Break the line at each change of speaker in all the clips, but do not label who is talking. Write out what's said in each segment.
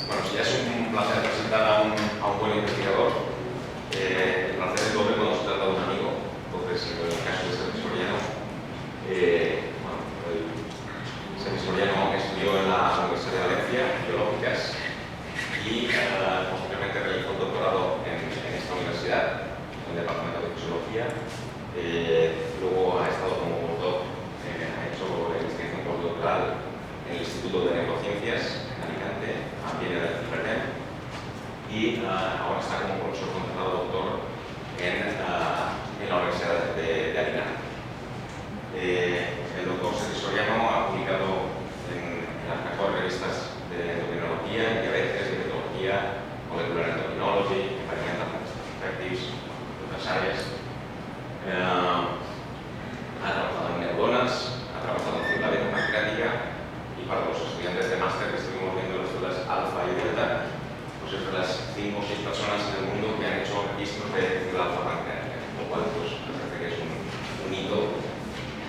Bueno, si ya es un placer presentar a un buen investigador, el placer es doble cuando se trata de un amigo. Entonces, en el caso de Sergio Soriano, bueno, Sergio Soriano estudió en la Universidad de Valencia, biológicas, y posteriormente realizó un doctorado en esta universidad, en el departamento de fisiología. Luego ha estado como postdoc, ha hecho investigación postdoctoral en el Instituto de Neurociencias en Alicante, también en el CIPREM, y ahora está como profesor contratado doctor en la Universidad de Alicante. El doctor Sergio Soriano ha publicado en las mejores revistas de endocrinología, en diabetes, diabetología, molecular endocrinology, environmental perspectives, otras áreas. Ha trabajado en neuronas, ha trabajado en célula beta pancreática, y para los estudiantes de máster que estuvimos viendo las células alfa y beta, pues es de las 5 o 6 personas en el mundo que han hecho registros de célula alfa pancreática, lo cual pues me parece que es un hito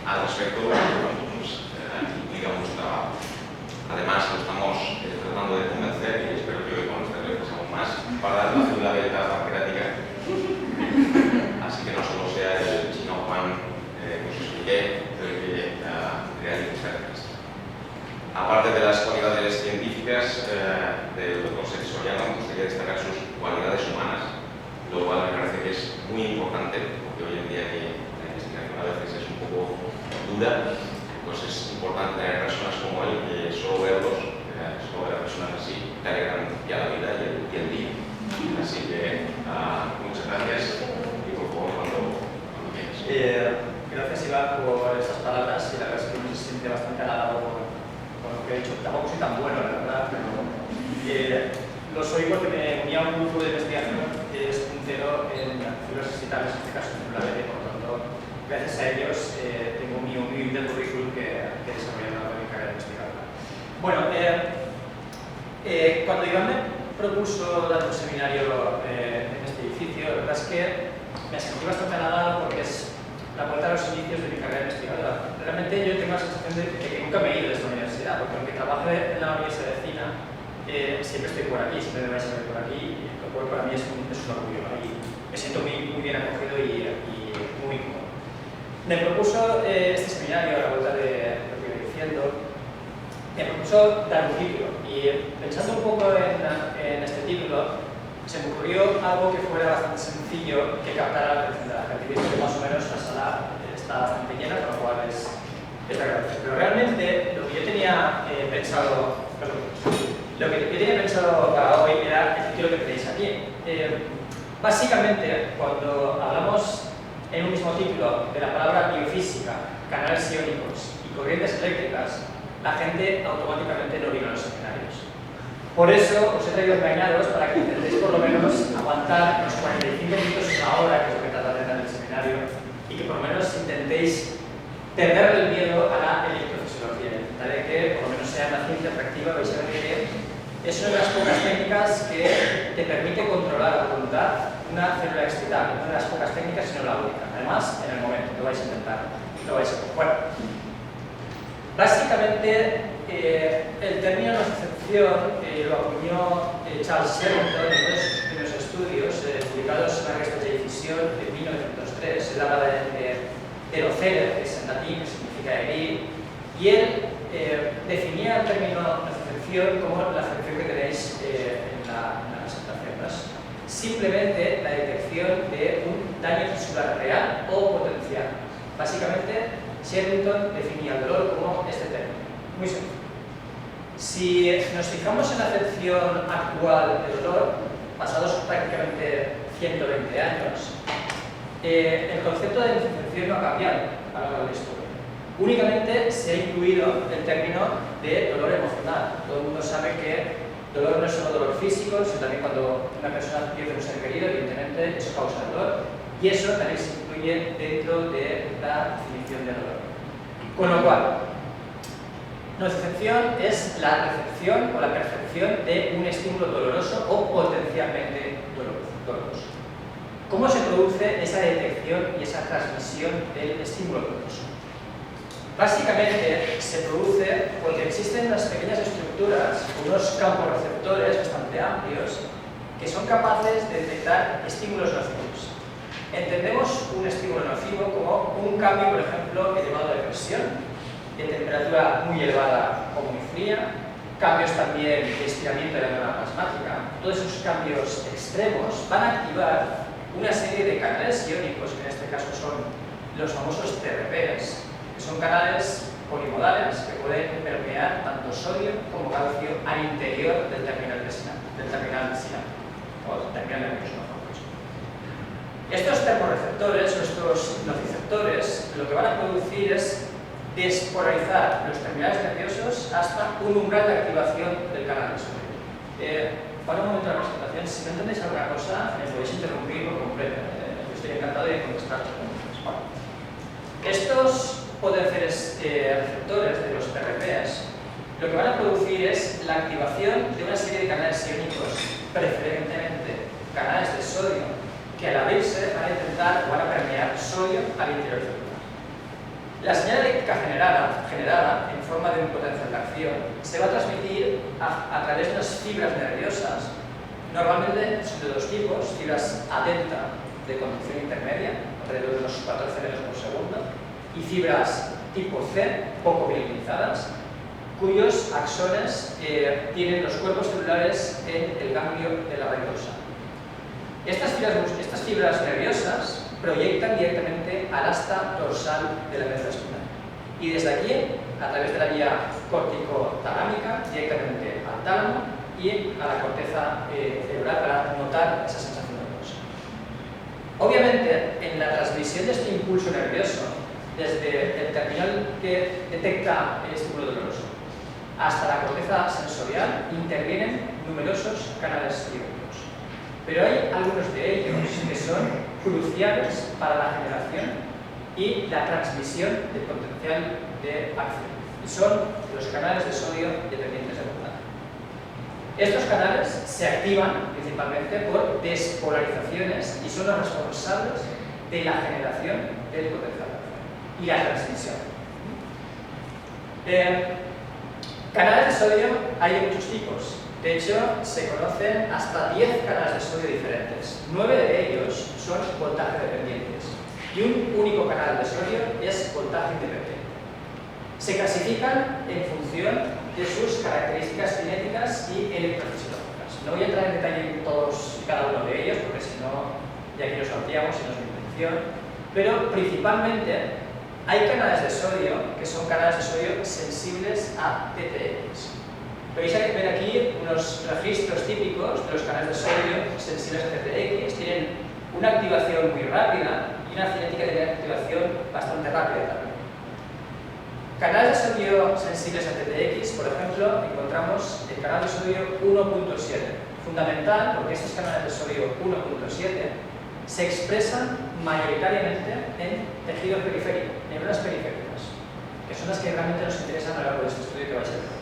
al respecto, pues, implica mucho trabajo. Además, lo estamos tratando de convencer, y espero que hoy con este refuerzo aún más, para la célula beta pancreática. Así que no solo sea el chino Juan que os expliqué, pero que realice esta. Aparte de las cualidades científicas del doctor Sergio Soriano, me gustaría destacar sus cualidades humanas, lo cual me parece que es muy importante, porque hoy en día que la investigación a veces es un poco dura, pues es importante tener personas como él, que solo verlos, solo ver a personas así, te alegran ya la vida y el día. Así que muchas gracias y por favor cuando quieras.
Gracias Iván por estas palabras, y la verdad es que me siente bastante halagado con lo que he dicho. Tampoco soy tan bueno, la verdad, pero lo soy porque me uní a un grupo de investigación que es puntero en células excitables, en este caso en célula beta, por lo tanto, gracias a ellos tengo mi humilde currículum que he desarrollado en mi carrera investigadora. Bueno, cuando Iván me propuso dar un seminario en este edificio, la verdad es que me sentí bastante halagado porque es la vuelta a los inicios de mi carrera investigadora. Realmente yo tengo la sensación de que nunca me he ido de esta universidad, porque aunque trabaje en la Universidad de Cina, siempre estoy por aquí, siempre me vais a ver por aquí, lo cual para mí es un orgullo, ¿no? Y me siento muy bien acogido y muy cómodo. Me propuso este seminario, a la vuelta de lo que iba diciendo, me propuso dar un título, y pensando un poco en este título, se me ocurrió algo que fuera bastante sencillo, que captara la atención de la gente. Visto que más o menos la sala está bastante llena, con lo cual es agradable. Pero realmente lo que yo tenía pensado, para hoy era el título que tenéis aquí. Básicamente, cuando hablamos en un mismo título de la palabra biofísica, canales iónicos y corrientes eléctricas, la gente automáticamente no viene a los seminarios. Por eso os he traído engañados para que intentéis por lo menos aguantar los 45 minutos a la hora, que es lo que trataré en el seminario, y que por lo menos intentéis perder el miedo a la electrofisiología. Intentaré que por lo menos sea una ciencia atractiva. Vais a ver que es una de las pocas técnicas que te permite controlar a voluntad una célula excitable. Una de las pocas técnicas, sino la única. Además, en el momento que vais a intentar, lo vais a ver. Bueno, básicamente, el término nocicepción lo acuñó Charles Sherrington en uno de sus primeros estudios publicados en la revista Decisión de 1903. Él habla de nocere, que es en latín, que significa herir, y él definía el término nocicepción como la afección que tenéis en la presentación. ¿No? Es simplemente la detección de un daño tisular real o potencial. Básicamente, Sherrington definía el dolor como este término. Muy sencillo. Si nos fijamos en la acepción actual de dolor, pasados prácticamente 120 años, el concepto de nocicepción no ha cambiado a lo largo de la historia. Únicamente se ha incluido el término de dolor emocional. Todo el mundo sabe que dolor no es solo dolor físico, sino también cuando una persona pierde un ser querido, evidentemente eso causa dolor, y eso también se incluye dentro de la definición de dolor. Con lo cual, nocicepción es la recepción o la percepción de un estímulo doloroso o potencialmente doloroso. ¿Cómo se produce esa detección y esa transmisión del estímulo doloroso? Básicamente se produce porque existen unas pequeñas estructuras, unos campos receptores bastante amplios, que son capaces de detectar estímulos nocivos. Entendemos un estímulo nocivo como un cambio, por ejemplo, elevado de presión, de temperatura muy elevada o muy fría, cambios también de estiramiento de la membrana plasmática. Todos esos cambios extremos van a activar una serie de canales iónicos, que en este caso son los famosos TRPs, que son canales polimodales que pueden permear tanto sodio como calcio al interior del terminal sináptico o del terminal nervioso. Estos termorreceptores o estos nociceptores lo que van a producir es despolarizar los terminales nerviosos hasta un umbral de activación del canal de sodio. Para un momento de la presentación, si no entendéis alguna cosa, me podéis interrumpir por completo. Estoy encantado de contestar preguntas. Bueno. Estos potenciales receptores de los TRPs lo que van a producir es la activación de una serie de canales iónicos, preferentemente canales de sodio, que al abrirse van a intentar o van a permear sodio al interior celular. La señal eléctrica generada en forma de un potencial de acción se va a transmitir a través de unas fibras nerviosas. Normalmente son de dos tipos: fibras A delta de conducción intermedia, alrededor de unos 14 metros por segundo, y fibras tipo C, poco mielinizadas, cuyos axones tienen los cuerpos celulares en el ganglio de la red dorsal. Estas fibras nerviosas proyectan directamente al asta dorsal de la médula espinal y desde aquí, a través de la vía córtico-talámica, directamente al tálamo y a la corteza cerebral para notar esa sensación dolorosa. Obviamente, en la transmisión de este impulso nervioso, desde el terminal que detecta el estímulo doloroso hasta la corteza sensorial, intervienen numerosos canales iónicos. Pero hay algunos de ellos que son cruciales para la generación y la transmisión del potencial de acción. Y son los canales de sodio dependientes de voltaje. Estos canales se activan principalmente por despolarizaciones y son los responsables de la generación del potencial de acción y la transmisión. Canales de sodio hay de muchos tipos. De hecho, se conocen hasta 10 canales de sodio diferentes. 9 de ellos son voltaje dependientes y un único canal de sodio es voltaje independiente. Se clasifican en función de sus características cinéticas y electrofisiológicas. No voy a entrar en detalle en todos y cada uno de ellos porque si no, ya aquí nos ampliamos y no es mi intención, pero principalmente hay canales de sodio que son canales de sodio sensibles a TTX. Podéis ver aquí unos registros típicos de los canales de sodio sensibles a TTX. Tienen una activación muy rápida y una cinética de activación bastante rápida también. Canales de sodio sensibles a TTX, por ejemplo, encontramos el canal de sodio 1.7. Fundamental porque estos canales de sodio 1.7 se expresan mayoritariamente en tejido periférico, neuronas periféricas, que son las que realmente nos interesan a lo largo de este estudio que vais a ver.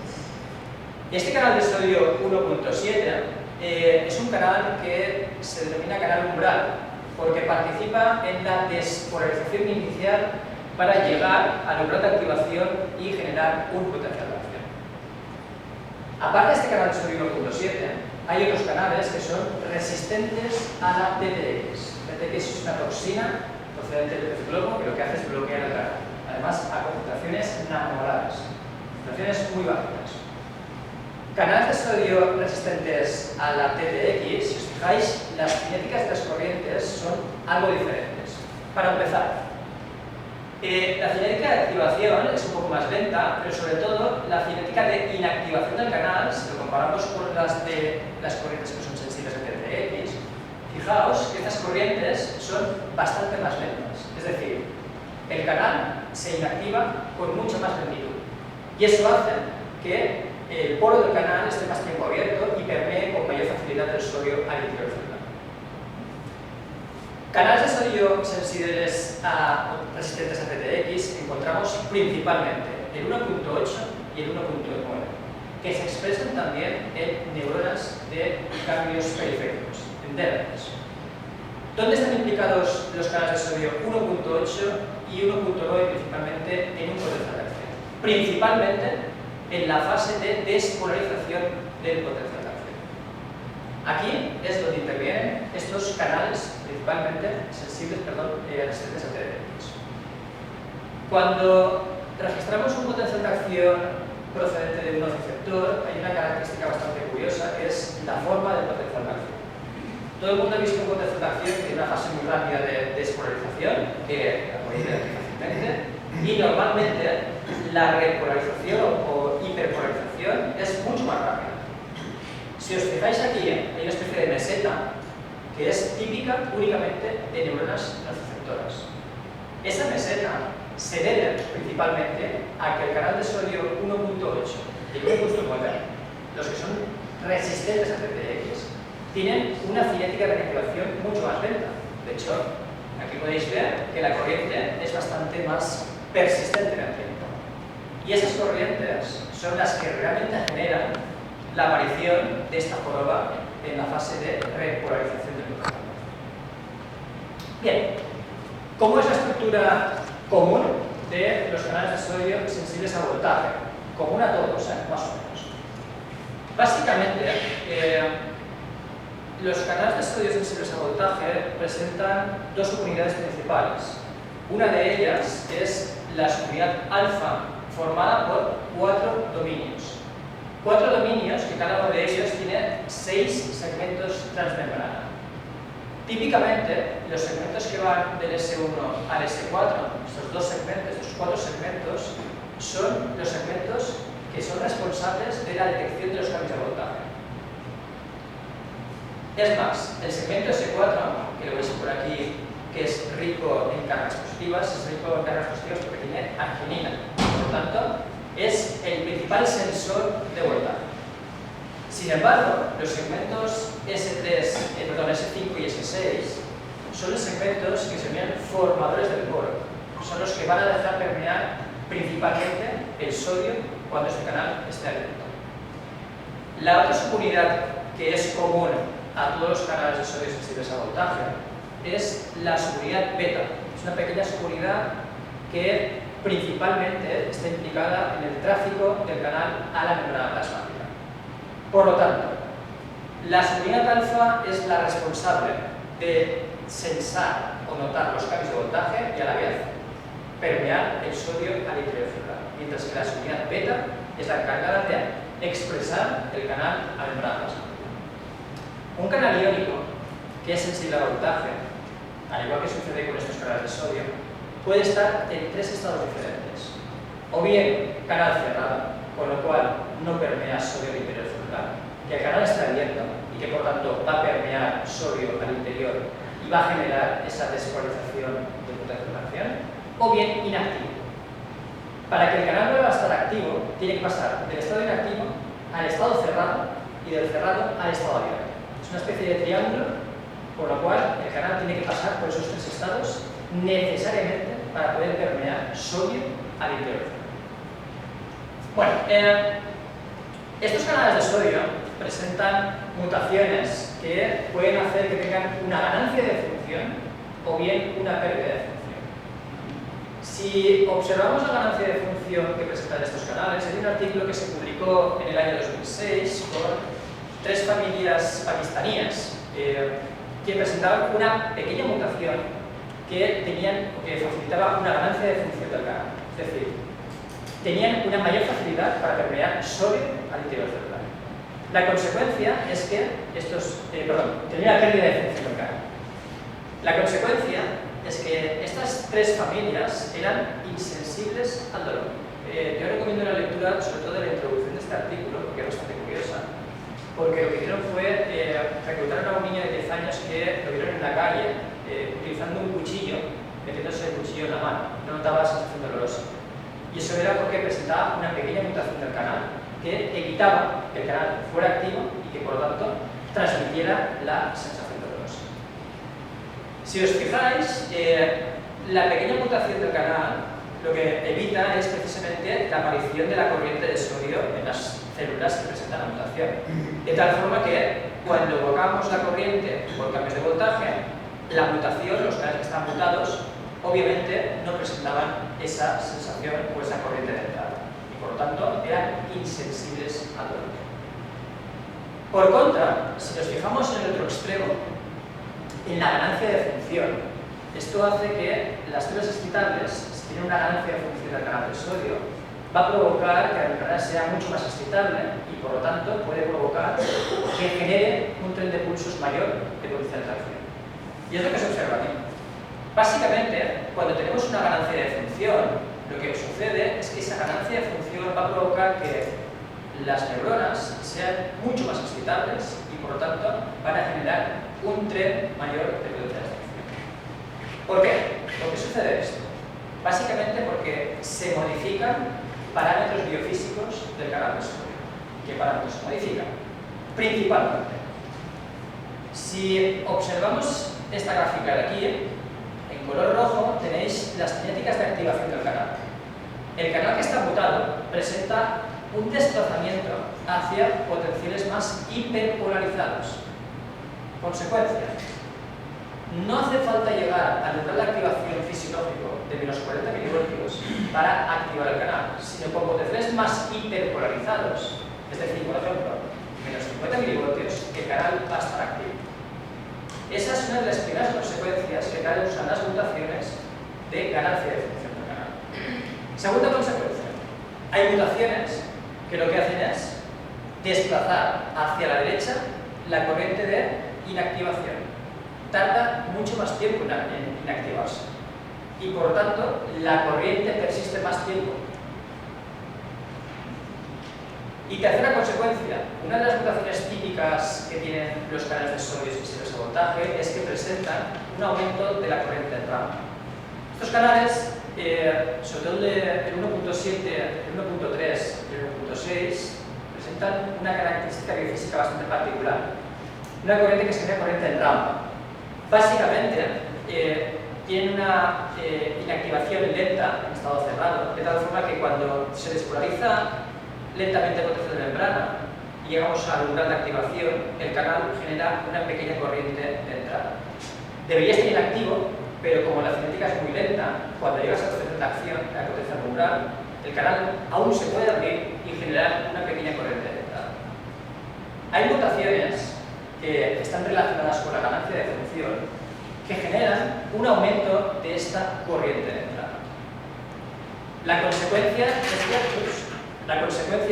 Este canal de sodio 1.7 es un canal que se denomina canal umbral porque participa en la despolarización inicial para llegar al umbral de activación y generar un potencial de acción. Aparte de este canal de sodio 1.7, hay otros canales que son resistentes a la TTX. TTX es una toxina procedente del pez globo que lo que hace es bloquear el canal, además a concentraciones nanomolares, concentraciones muy bajas. Canales de sodio resistentes a la TTX, si os fijáis, las cinéticas de las corrientes son algo diferentes. Para empezar, la cinética de activación es un poco más lenta, pero sobre todo la cinética de inactivación del canal, si lo comparamos con las de las corrientes que son sensibles a TTX, fijaos que estas corrientes son bastante más lentas. Es decir, el canal se inactiva con mucha más lentitud. Y eso hace que el poro del canal esté más tiempo abierto y permee con mayor facilidad el sodio al interior celular. Canales de sodio sensibles resistentes a TTX encontramos principalmente el 1.8 y el 1.9, que se expresan también en neuronas de ganglios periféricos, en dendrites. ¿Dónde están implicados los canales de sodio 1.8 y 1.9 principalmente en un potencial de acción? principalmente en la fase de despolarización del potencial de acción. Aquí es donde intervienen estos canales principalmente sensibles, resistentes a TDX. Cuando registramos un potencial de acción procedente de un receptor, hay una característica bastante curiosa que es la forma del potencial de acción. Todo el mundo ha visto un potencial de acción que tiene una fase muy rápida de despolarización, que la podéis ver aquí fácilmente, y normalmente la repolarización o hiperpolarización es mucho más rápida. Si os fijáis aquí, hay una especie de meseta que es típica únicamente de neuronas nociceptoras. Esa meseta se debe principalmente a que el canal de sodio 1.8 y 1.9, los que son resistentes a TDX, tienen una cinética de recuperación mucho más lenta. De hecho, aquí podéis ver que la corriente es bastante más persistente en el tiempo. Y esas corrientes son las que realmente generan la aparición de esta joroba en la fase de repolarización del potencial. Bien, ¿cómo es la estructura común de los canales de sodio sensibles a voltaje? Común a todos, más o menos. Básicamente, los canales de sodio sensibles a voltaje presentan dos subunidades principales. Una de ellas es la subunidad alfa, formada por 4 dominios. 4 dominios que cada uno de ellos tiene 6 segmentos transmembrana. Típicamente, los segmentos que van del S1 al S4, estos dos segmentos, estos 4 segmentos, son los segmentos que son responsables de la detección de los cambios de voltaje. Es más, el segmento S4, que lo veis por aquí, que es rico en cargas positivas, es rico en cargas positivas porque tiene arginina. Por lo tanto, es el principal sensor de voltaje. Sin embargo, los segmentos S5 y S6 son los segmentos que se llaman formadores del poro. Son los que van a dejar permear principalmente el sodio cuando este canal esté abierto. La otra subunidad que es común a todos los canales de sodio sensibles a voltaje es la subunidad beta. Es una pequeña subunidad que principalmente está implicada en el tráfico del canal a la membrana plasmática. Por lo tanto, la subunidad alfa es la responsable de sensar o notar los cambios de voltaje y a la vez permear el sodio al interior celular, mientras que la subunidad beta es la encargada de expresar el canal a la membrana plasmática. Un canal iónico que es sensible al voltaje, al igual que sucede con estos canales de sodio, puede estar en 3 estados diferentes. O bien canal cerrado, con lo cual no permea sodio al interior celular, que el canal está abierto y que por tanto va a permear sodio al interior y va a generar esa despolarización de potencial de acción, o bien inactivo. Para que el canal vuelva a estar activo, tiene que pasar del estado inactivo al estado cerrado y del cerrado al estado abierto. Es una especie de triángulo, por lo cual el canal tiene que pasar por esos 3 estados necesariamente para poder permear sodio al interior. Bueno, estos canales de sodio presentan mutaciones que pueden hacer que tengan una ganancia de función o bien una pérdida de función. Si observamos la ganancia de función que presentan estos canales, hay un artículo que se publicó en el año 2006 con 3 familias pakistaníes que presentaban una pequeña mutación que facilitaba una ganancia de función del canal. Es decir, tenían una mayor facilidad para permear sodio al interior celular. La consecuencia es que tenían la pérdida de función del canal. La consecuencia es que estas 3 familias eran insensibles al dolor. Yo recomiendo la lectura, sobre todo de la introducción de este artículo, porque es bastante curiosa, porque lo que hicieron fue reclutar a un niño de 10 años que lo vieron en la calle utilizando un cuchillo, metiéndose el cuchillo en la mano, no notaba sensación dolorosa. Y eso era porque presentaba una pequeña mutación del canal que evitaba que el canal fuera activo y que por lo tanto transmitiera la sensación dolorosa. Si os fijáis, la pequeña mutación del canal lo que evita es precisamente la aparición de la corriente de sodio en las células que presentan la mutación. De tal forma que cuando evocamos la corriente por cambios de voltaje, la mutación, los canales que están mutados, obviamente no presentaban esa sensación o esa corriente de entrada. por lo tanto eran insensibles al dolor. Por contra, si nos fijamos en el otro extremo, en la ganancia de función, esto hace que las células excitables, si tienen una ganancia de función del canal del sodio, va a provocar que la membrana sea mucho más excitable y por lo tanto puede provocar que genere un tren de pulsos mayor de potencial de reacción. Y es lo que se observa aquí. Básicamente, cuando tenemos una ganancia de función, lo que sucede es que esa ganancia de función va a provocar que las neuronas sean mucho más excitables y por lo tanto van a generar un tren mayor de potencial de reacción. ¿Por qué? ¿Por qué sucede esto? Básicamente porque se modifican parámetros biofísicos del canal del sodio. ¿Qué parámetros se modifican? Principalmente, si observamos esta gráfica de aquí, en color rojo tenéis las cinéticas de activación del canal. El canal que está mutado presenta un desplazamiento hacia potenciales más hiperpolarizados. Consecuencia, no hace falta llegar al umbral de activación fisiológico de menos 40 milivoltios para activar el canal, sino con potenciales más hiperpolarizados. Es decir, por ejemplo, menos 50 milivoltios, el canal va a estar activo. Esa es una de las primeras consecuencias que causan las mutaciones de ganancia de función del canal. Segunda consecuencia, hay mutaciones que lo que hacen es desplazar hacia la derecha la corriente de inactivación. Tarda mucho más tiempo en inactivarse y por lo tanto la corriente persiste más tiempo. Y tercera consecuencia, una de las mutaciones típicas que tienen los canales de sodio sensibles a voltaje es que presentan un aumento de la corriente de entrada. Estos canales, sobre todo el 1.7, el 1.3 y el 1.6, presentan una característica biofísica bastante particular. Una corriente que se llama corriente en rampa. Básicamente, tienen una inactivación lenta en estado cerrado, de tal forma que cuando se despolariza lentamente el potencial de membrana y llegamos al umbral de activación, el canal genera una pequeña corriente de entrada. Debería estar inactivo, pero como la cinética es muy lenta, cuando llegas a potencial de acción, a potencial umbral, el canal aún se puede abrir y generar una pequeña corriente de entrada. Hay mutaciones que están relacionadas con la ganancia de función que generan un aumento de esta corriente de entrada. La consecuencia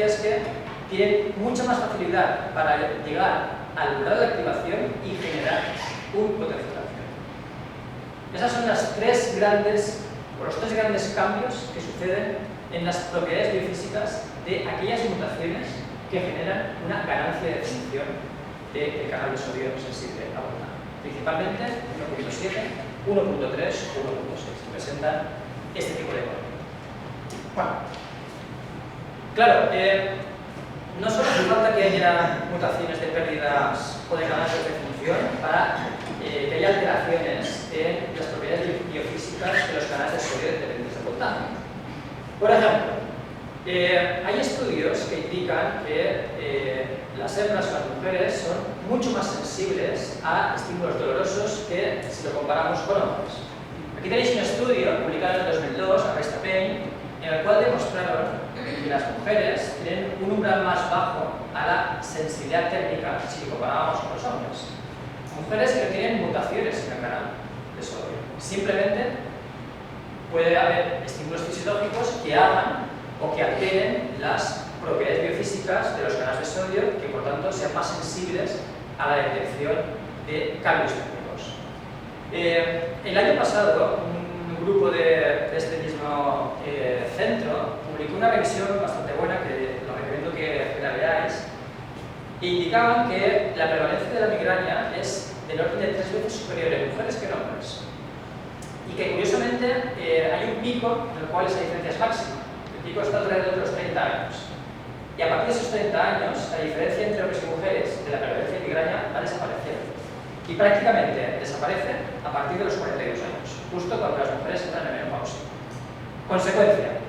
es que tienen mucha más facilidad para llegar al umbral de activación y generar un potencial de acción. Esas son los tres grandes cambios que suceden en las propiedades biofísicas de aquellas mutaciones que generan una ganancia de función del canal de sodio sensible a voltaje. Principalmente 1.7, 1.3 o 1.6 presentan este tipo de corriente. Bueno, claro, no solo hace falta que haya mutaciones de pérdidas o de ganancias de función para que haya alteraciones en las propiedades biofísicas de los canales de sodio dependientes de voltaje. Por ejemplo, hay estudios que indican que las hembras o las mujeres son mucho más sensibles a estímulos dolorosos que si lo comparamos con hombres. Aquí tenéis un estudio publicado en el 2002, Arresta Pain, en el cual demostraron que las mujeres tienen un umbral más bajo a la sensibilidad térmica si lo comparábamos con los hombres. Mujeres que no tienen mutaciones en el canal de sodio. Simplemente puede haber estímulos fisiológicos que hagan o que alteren las propiedades biofísicas de los canales de sodio, que por tanto sean más sensibles a la detección de cambios térmicos. El año pasado, un grupo de este mismo centro publicó una revisión bastante buena, que lo recomiendo que la veáis, e indicaban que la prevalencia de la migraña es del orden de 3 veces superior en mujeres que en hombres. Y que curiosamente hay un pico en el cual esa diferencia es máxima. El pico está alrededor de los 30 años. Y a partir de esos 30 años, la diferencia entre hombres y mujeres de la prevalencia de migraña va a desaparecer. Y prácticamente desaparece a partir de los 42 años, justo cuando las mujeres entran en menopausia. Consecuencia,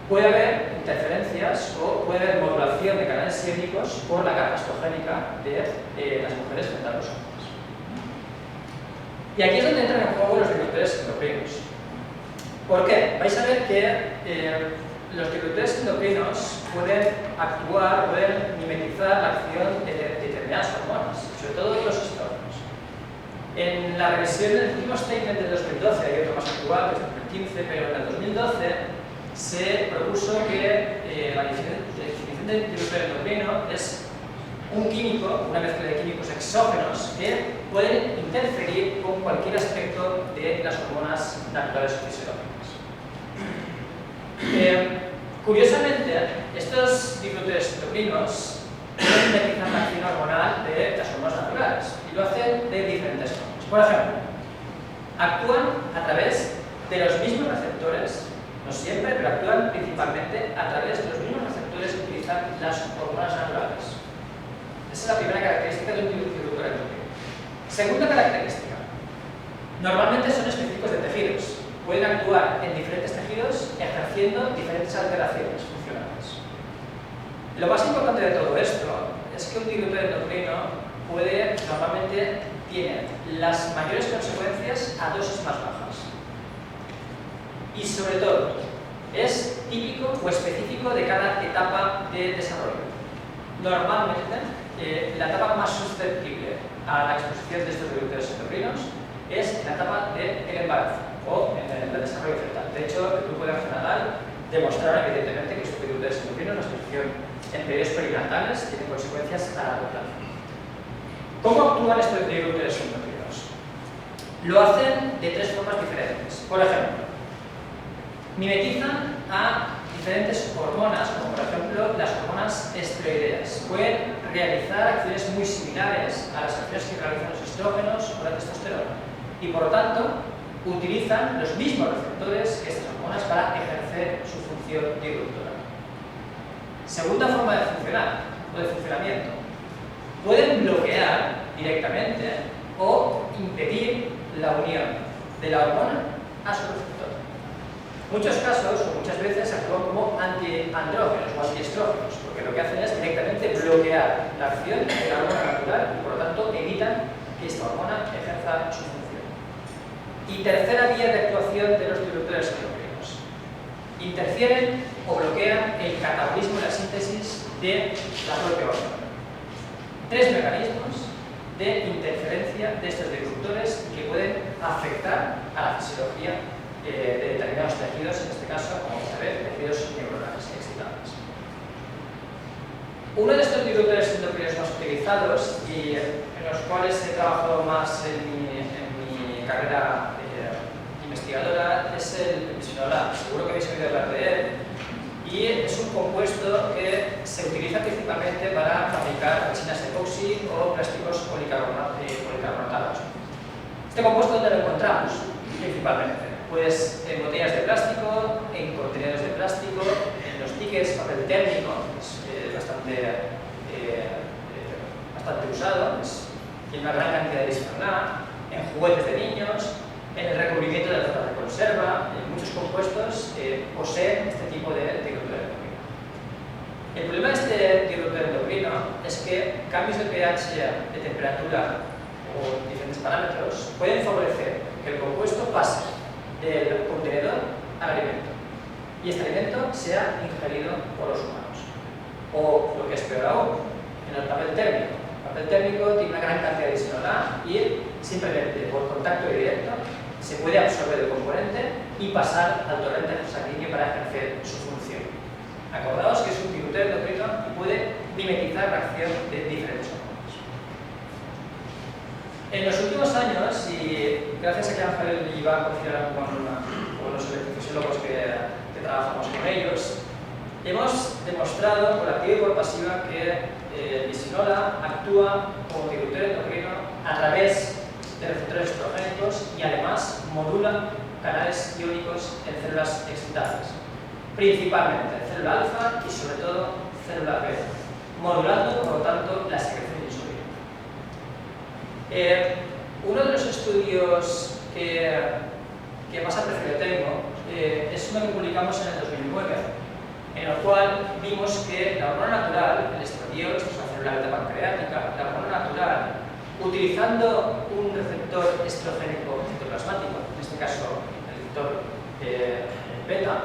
puede haber interferencias o puede haber modulación de canales iónicos por la carga estrogénica de las mujeres frente a los hombres. Y aquí es donde entran en juego los disruptores endocrinos. ¿Por qué? Vais a ver que los disruptores endocrinos pueden actuar, pueden mimetizar la acción de determinadas hormonas, sobre todo de los estrógenos. En la revisión del último statement del 2012, hay otro más actual, que es del 2015, pero en el 2012 se propuso que la definición de disruptor endocrino es un químico, una mezcla de químicos exógenos que pueden interferir con cualquier aspecto de las hormonas naturales o fisiológicas. Curiosamente, estos disruptores endocrinos pueden mimetizar la acción hormonal de las hormonas naturales y lo hacen de diferentes formas. Por ejemplo, actúan a través de los mismos receptores, no siempre, pero actúan principalmente a través de los mismos receptores que utilizan las hormonas naturales. Esa es la primera característica de un disruptor endocrino. Segunda característica, normalmente son específicos de tejidos. Pueden actuar en diferentes tejidos ejerciendo diferentes alteraciones funcionales. Lo más importante de todo esto es que un disruptor endocrino normalmente tiene las mayores consecuencias a dosis más bajas. Y sobre todo, es típico o específico de cada etapa de desarrollo. Normalmente, la etapa más susceptible a la exposición de estos disruptores endocrinos es la etapa del embarazo o en el desarrollo fetal. De hecho, el grupo de acción anal demostraron evidentemente que estos disruptores endocrinos, la exposición en periodos perinatales, tienen consecuencias a largo plazo. ¿Cómo actúan estos disruptores endocrinos? Lo hacen de tres formas diferentes. Por ejemplo, mimetizan a diferentes hormonas, como por ejemplo las hormonas esteroideas. Pueden realizar acciones muy similares a las acciones que realizan los estrógenos o la testosterona y por lo tanto utilizan los mismos receptores que estas hormonas para ejercer su función disruptora. Segunda forma de funcionar o de funcionamiento. Pueden bloquear directamente o impedir la unión de la hormona a su receptor. En muchos casos, o muchas veces, actúan como antiandrógenos o antiestrógenos, porque lo que hacen es directamente bloquear la acción de la hormona natural y por lo tanto evitan que esta hormona ejerza su función. Y tercera vía de actuación de los disruptores endocrinos. Interfieren o bloquean el catabolismo y la síntesis de la propia hormona. Tres mecanismos de interferencia de estos disruptores que pueden afectar a la fisiología de determinados tejidos, en este caso, como se ve, tejidos neuronales excitados. Uno de estos disruptores endocrinos más utilizados y en los cuales he trabajado más en mi carrera investigadora es el bisphenol A. Seguro que habéis oído hablar de él. Y es un compuesto que se utiliza principalmente para fabricar resinas epoxi o plásticos policarbonatados. ¿Este compuesto dónde lo encontramos? Principalmente pues en botellas de plástico, en contenedores de plástico, en los tickets, papel térmico, es bastante usado, tiene una gran cantidad de bisphenol A, en juguetes de niños, en el recubrimiento de las latas de conserva, en muchos compuestos poseen este tipo de disruptor endocrino. El problema de este disruptor endocrino es que cambios de pH, de temperatura o diferentes parámetros pueden favorecer que el compuesto pase del contenedor al alimento y este alimento sea ingerido por los humanos. O, lo que es peor aún, en el papel térmico. El papel térmico tiene una gran cantidad de bisphenol A y simplemente por contacto directo se puede absorber el componente y pasar al torrente sanguíneo para ejercer su función. Acordaos que es un disruptor endocrino y puede mimetizar la acción de diferentes hormonas. En los últimos años, y gracias a que Ángel y Iván confiaron con los electrofisiólogos que trabajamos con ellos, hemos demostrado por activa y por pasiva que el bisphenol A actúa como disruptor endocrino a través de receptores estrogénicos y además modula canales iónicos en células excitadas, principalmente célula alfa y sobre todo célula beta, modulando por lo tanto la secreción de insulina. Uno de los estudios que más aprecio tengo es uno que publicamos en el 2009, en el cual vimos que la hormona natural, el estradiol, esta es una célula beta pancreática, la hormona natural, utilizando un receptor estrogénico citoplasmático, en este caso el receptor beta,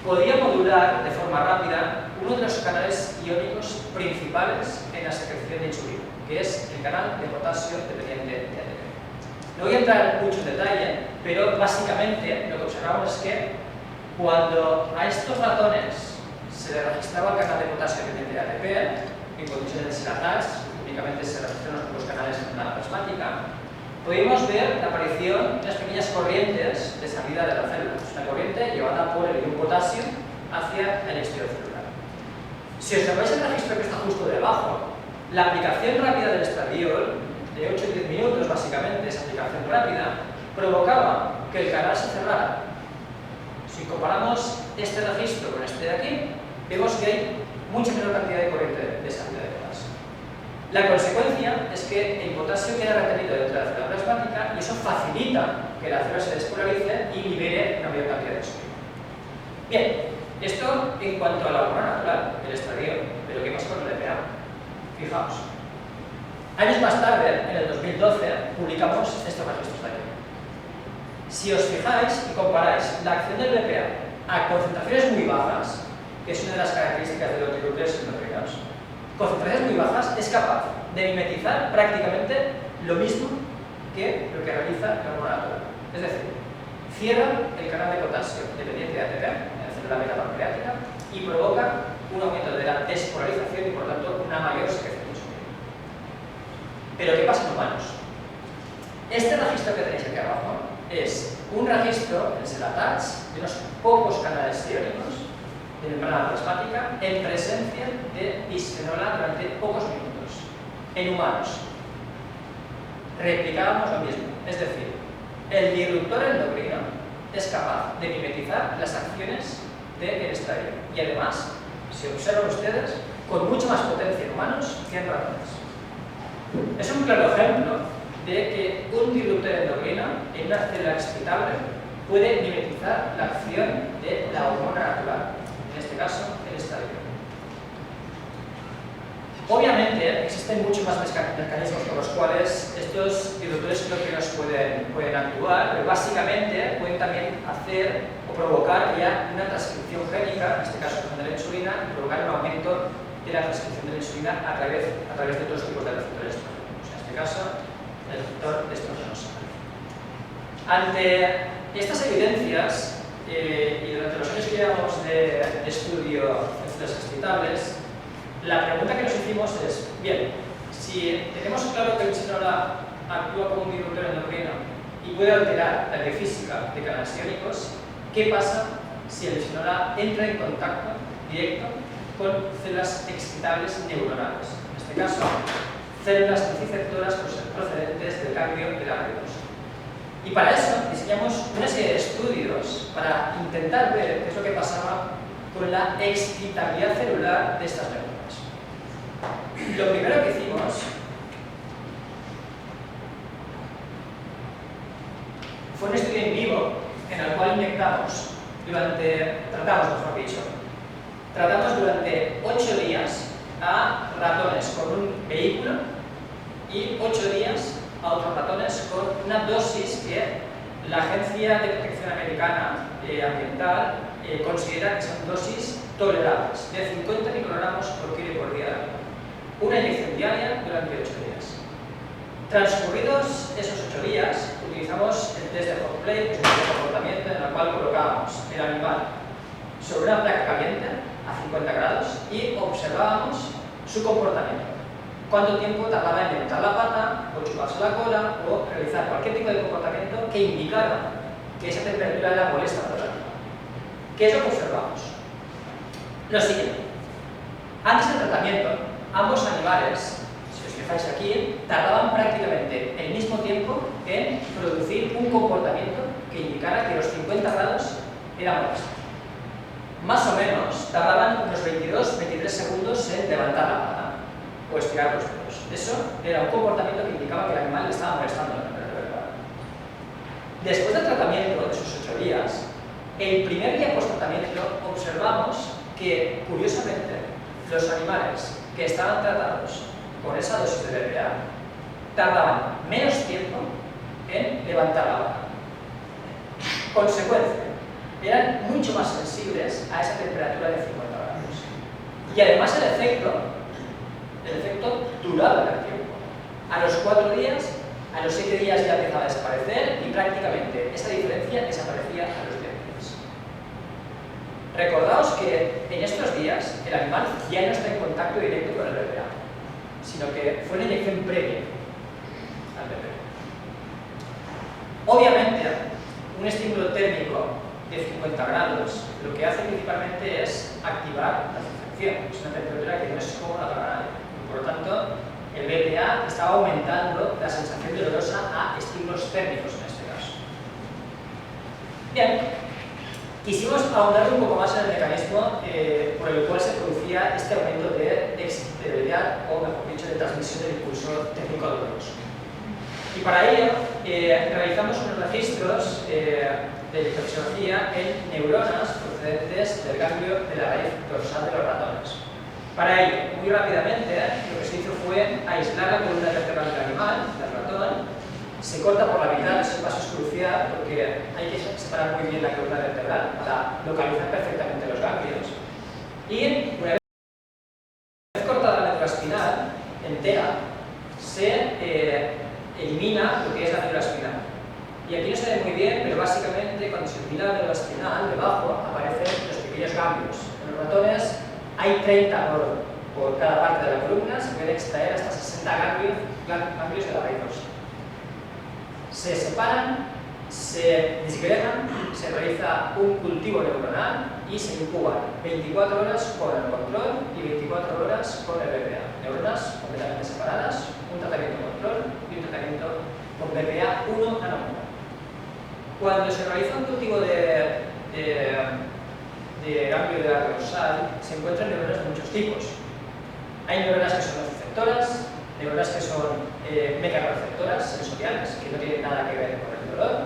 podía modular de forma rápida uno de los canales iónicos principales en la secreción de insulina, que es el canal de potasio dependiente de ATP. No voy a entrar mucho en detalle, pero básicamente lo que observamos es que cuando a estos ratones se les registraba el canal de potasio dependiente de ATP, en condiciones de SERATAX, únicamente se registran los canales de membrana plasmática, podemos ver la aparición de unas pequeñas corrientes de salida de la célula. Es una corriente llevada por el ion potasio hacia el exterior celular. Si observáis el registro que está justo debajo, la aplicación rápida del estradiol, de 8 a 10 minutos básicamente, esa aplicación rápida, provocaba que el canal se cerrara. Si comparamos este registro con este de aquí, vemos que hay mucha menor cantidad de corriente de salida de potasio. La consecuencia es que el potasio queda retenido dentro de la célula plasmática y eso facilita que la célula se despolarice y libere una mayor cantidad de oxígeno. Bien, esto en cuanto a la hormona natural, el estradiol, pero ¿qué pasa con el EPA? Fijaos. Años más tarde, en el 2012, publicamos estos registros de aquí. Si os fijáis y comparáis la acción del BPA a concentraciones muy bajas, que es una de las características de los diluentes endocrinos, concentraciones muy bajas, es capaz de mimetizar prácticamente lo mismo que lo que realiza la hormona natural. Es decir, cierra el canal de potasio dependiente de ATP en la célula beta pancreática y provoca un aumento de la despolarización y por lo tanto una mayor secreción de insulina. Pero ¿qué pasa en humanos? Este registro que tenéis aquí abajo es un registro, el SERATAX, de unos pocos canales iónicos de membrana plasmática en presencia de bisfenol A durante pocos minutos. En humanos, replicábamos lo mismo, es decir, el disruptor endocrino es capaz de mimetizar las acciones del estradiol y además, si observan ustedes, con mucha más potencia en humanos que en ratones. Es un claro ejemplo de que un disruptor endocrino en una célula excitable puede mimetizar la acción de la hormona natural, en este caso el estradiol. Obviamente existen muchos más mecanismos por los cuales estos disruptores endocrinos pueden actuar, pero básicamente pueden también hacer o provocar ya una transcripción génica, en este caso de la insulina, y provocar un aumento de la transcripción de la insulina a través de otros tipos de receptores estrógenos. En este caso, el receptor estrógenos. Ante estas evidencias y durante los años que llevamos de estudio en células excitables, la pregunta que nos hicimos es, bien, si tenemos claro que el bisfenol A actúa como un disruptor endocrino y puede alterar la biofísica de canales iónicos, ¿qué pasa si el bisfenol A entra en contacto directo con células excitables neuronales? En este caso, células nociceptoras procedentes del ganglio de la redosa. Y para eso diseñamos una serie de estudios para intentar ver qué es lo que pasaba con la excitabilidad celular de estas neuronas. Lo primero que hicimos fue un estudio en vivo en el cual tratamos durante 8 días a ratones con un vehículo y 8 días a otros ratones con una dosis que la Agencia de Protección Americana Ambiental considera que son dosis tolerables, de 50 microgramos por kilo por día. Una inyección diaria durante 8 días. Transcurridos esos 8 días, utilizamos el test de hot plate, que es un test de comportamiento en el cual colocábamos el animal sobre una placa caliente a 50 grados y observábamos su comportamiento. Cuánto tiempo tardaba en levantar la pata, o chuparse la cola, o realizar cualquier tipo de comportamiento que indicara que esa temperatura era molesta para el animal. ¿Qué es lo que observamos? Lo siguiente. Antes del tratamiento, ambos animales, si os fijáis aquí, tardaban prácticamente el mismo tiempo en producir un comportamiento que indicara que los 50 grados era molesto. Más o menos tardaban unos 22-23 segundos en levantar la pata o estirar los dedos. Eso era un comportamiento que indicaba que el animal le estaba molestando la temperatura. Después del tratamiento de esos 8 días, el primer día post-tratamiento observamos que, curiosamente, los animales que estaban tratados con esa dosis de BPA tardaban menos tiempo en levantar la pata. Consecuencia, eran mucho más sensibles a esa temperatura de 50 grados. Y además el efecto duraba en el tiempo. A los 4 días, a los 7 días ya empezaba a desaparecer y prácticamente esa diferencia desaparecía a los 10 días. Recordaos que en estos días el animal ya no está en contacto directo con el BPA, sino que fue una inyección previa al BPA. Obviamente, un estímulo térmico de 50 grados lo que hace principalmente es activar la sensación. Es una temperatura que no es cómoda para nadie. Por lo tanto, el BPA estaba aumentando la sensación dolorosa a estímulos térmicos en este caso. Bien, quisimos ahondar un poco más en el mecanismo por el cual se producía este aumento de excitabilidad, o mejor dicho, de transmisión del impulso térmico doloroso. Y para ello realizamos unos registros de electrofisiología en neuronas procedentes del ganglio de la raíz dorsal de los ratones. Para ello, muy rápidamente, lo que se hizo fue aislar la columna vertebral del animal, del ratón. Se corta por la mitad, ese paso es crucial porque hay que separar muy bien la columna vertebral para localizar perfectamente los ganglios. Y una vez cortada la médula espinal entera, se elimina lo que es la médula espinal. Y aquí no se ve muy bien, pero básicamente cuando se elimina la médula espinal, debajo aparecen los pequeños ganglios. En los ratones hay 30 por cada parte de la columna, se pueden extraer hasta 60 ganglios de la raíz dorsal. Se separan, se disgregan, se realiza un cultivo neuronal y se incuban 24 horas con el control y 24 horas con el BPA. Neuronas completamente separadas, un tratamiento control y un tratamiento con BPA 1 nanomol. Cuando se realiza un cultivo de ganglio de la dorsal, se encuentran neuronas de muchos tipos. Hay neuronas que son nociceptoras, neuronas que son mecanorreceptoras sensoriales, que no tienen nada que ver con el dolor,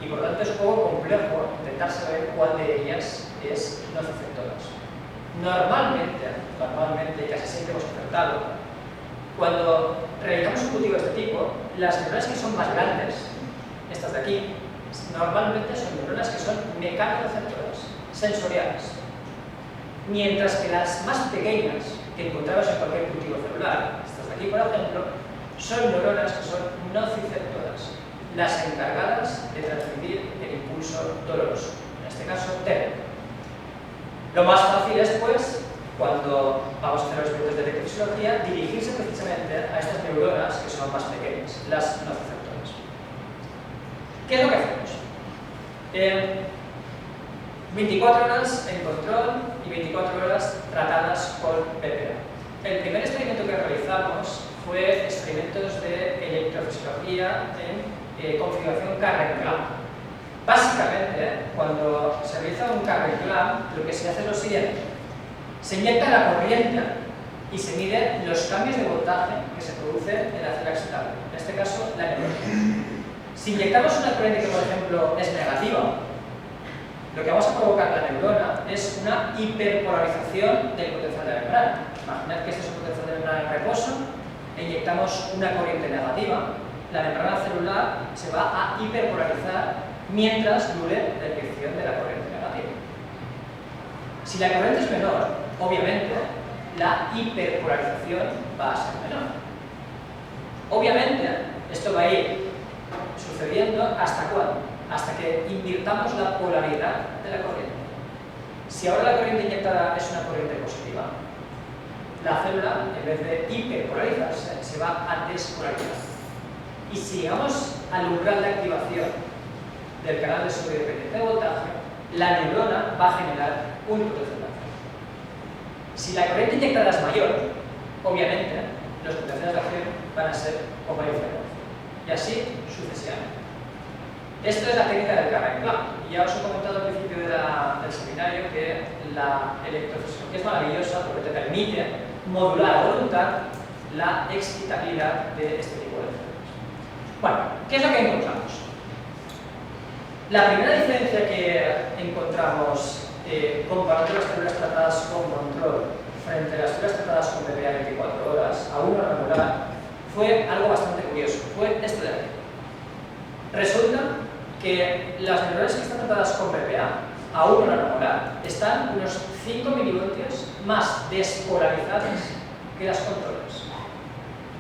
y por lo tanto es un poco complejo intentar saber cuál de ellas es nociceptoras. Normalmente, casi siempre hemos acertado, cuando realizamos un cultivo de este tipo, las neuronas que son más grandes, estas de aquí, normalmente son neuronas que son mecanorreceptoras, sensoriales. Mientras que las más pequeñas que encontramos en cualquier cultivo celular, estas de aquí por ejemplo, son neuronas que son nociceptoras, las encargadas de transmitir el impulso doloroso, en este caso térmico. Lo más fácil es, pues, cuando vamos a hacer los experimentos de electrofisiología, dirigirse precisamente a estas neuronas que son más pequeñas, las nociceptoras. ¿Qué es lo que hacemos? 24 horas en control y 24 horas tratadas con BPA. El primer experimento que realizamos fue experimentos de electrofisiología en configuración Carren-Clamp. Básicamente, cuando se realiza un Carren-Clamp, lo que se hace es lo siguiente: se inyecta la corriente y se miden los cambios de voltaje que se producen en la célula excitable, en este caso la neurona. Si inyectamos una corriente que, por ejemplo, es negativa, lo que vamos a provocar en la neurona es una hiperpolarización del potencial de la membrana. Imaginad que este es un potencial de membrana en reposo, e inyectamos una corriente negativa, la membrana celular se va a hiperpolarizar mientras dure la inyección de la corriente negativa. Si la corriente es menor, obviamente, la hiperpolarización va a ser menor. Obviamente, esto va a ir sucediendo ¿hasta cuándo? Hasta que invirtamos la polaridad de la corriente. Si ahora la corriente inyectada es una corriente positiva, la célula, en vez de hiperpolarizarse, se va a despolarizar. Y si llegamos al umbral de activación del canal de sodio dependiente de voltaje, la neurona va a generar un potencial de acción. Si la corriente inyectada es mayor, obviamente, los potenciales de acción van a ser o mayor frecuencia. Y así sucesivamente. Esto es la técnica del Carren-Clamp. Y ya os he comentado al principio del seminario que la electrofisiología es maravillosa porque te permite modular a voluntad la excitabilidad de este tipo de cerebros. Bueno, ¿qué es lo que encontramos? La primera diferencia que encontramos comparando las células tratadas con control frente a las células tratadas con BPA 24 horas a una regular fue algo bastante curioso. Fue esto de aquí. Resulta que las neuronas que están tratadas con BPA a 1 nanomolar están unos 5 milivoltios más despolarizadas que las controles.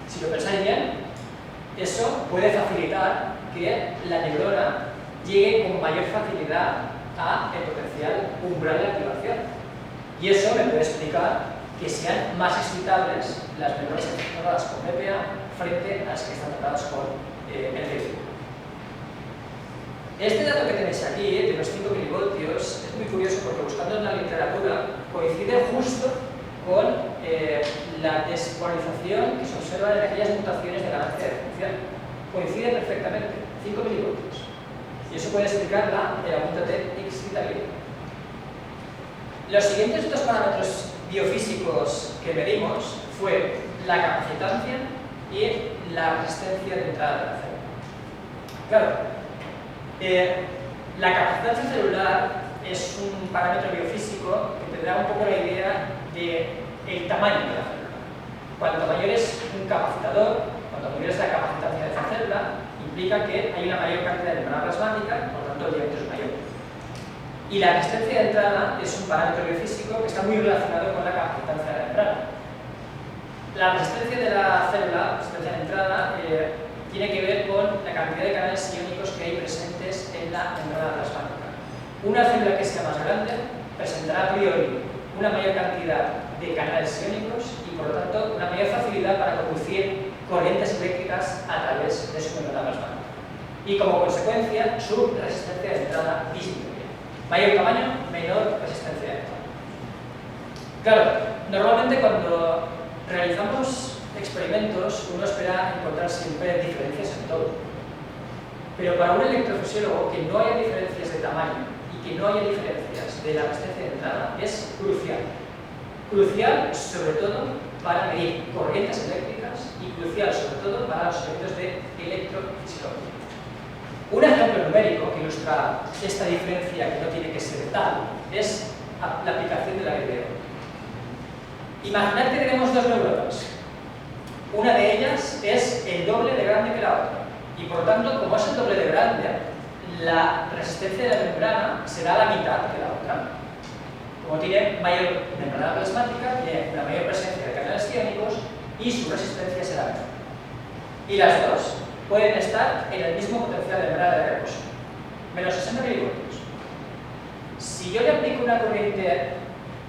Si lo pensáis bien, eso puede facilitar que la neurona llegue con mayor facilidad a el potencial umbral de activación. Y eso me puede explicar que sean más excitables las neuronas que están tratadas con BPA frente a las que están tratadas con NT1. Este dato que tenéis aquí, de los 5 milivoltios, es muy curioso porque buscando en la literatura coincide justo con la despolarización que se observa en aquellas mutaciones de ganancia de función. Coincide perfectamente, 5 milivoltios. Y eso puede explicar el aumento de excitabilidad. Los siguientes dos parámetros biofísicos que medimos fue la capacitancia y la resistencia de entrada de la célula. Claro, la capacitancia celular es un parámetro biofísico que te da un poco la idea del tamaño de la célula. Cuanto mayor es un capacitador, cuanto mayor es la capacitancia de esa célula, implica que hay una mayor cantidad de membrana plasmática, por lo tanto el diámetro es mayor. Y la resistencia de entrada es un parámetro biofísico que está muy relacionado con la capacitancia de la membrana. La resistencia de la célula, resistencia de entrada, tiene que ver con la cantidad de canales iónicos que hay presentes en la membrana plasmática. Una célula que sea más grande presentará a priori una mayor cantidad de canales iónicos y, por lo tanto, una mayor facilidad para conducir corrientes eléctricas a través de su membrana plasmática. Y, como consecuencia, su resistencia de entrada disminuye. Mayor tamaño, menor resistencia de entrada. Claro, normalmente cuando realizamos experimentos, uno espera encontrar siempre diferencias en todo. Pero para un electrofisiólogo, que no haya diferencias de tamaño y que no haya diferencias de la resistencia de entrada es crucial. Crucial, sobre todo, para medir corrientes eléctricas y crucial, sobre todo, para los efectos de electrofisiología. Un ejemplo numérico que ilustra esta diferencia que no tiene que ser tal es la aplicación de la BPA. Imaginad que tenemos dos neuronas. Una de ellas es el doble de grande que la otra. Y por lo tanto, como es el doble de grande, la resistencia de la membrana será la mitad que la otra. Como tiene mayor membrana plasmática, tiene una mayor presencia de canales iónicos y su resistencia será menor. Y las dos pueden estar en el mismo potencial de membrana de reposo, menos 60 milivoltios. Si yo le aplico una corriente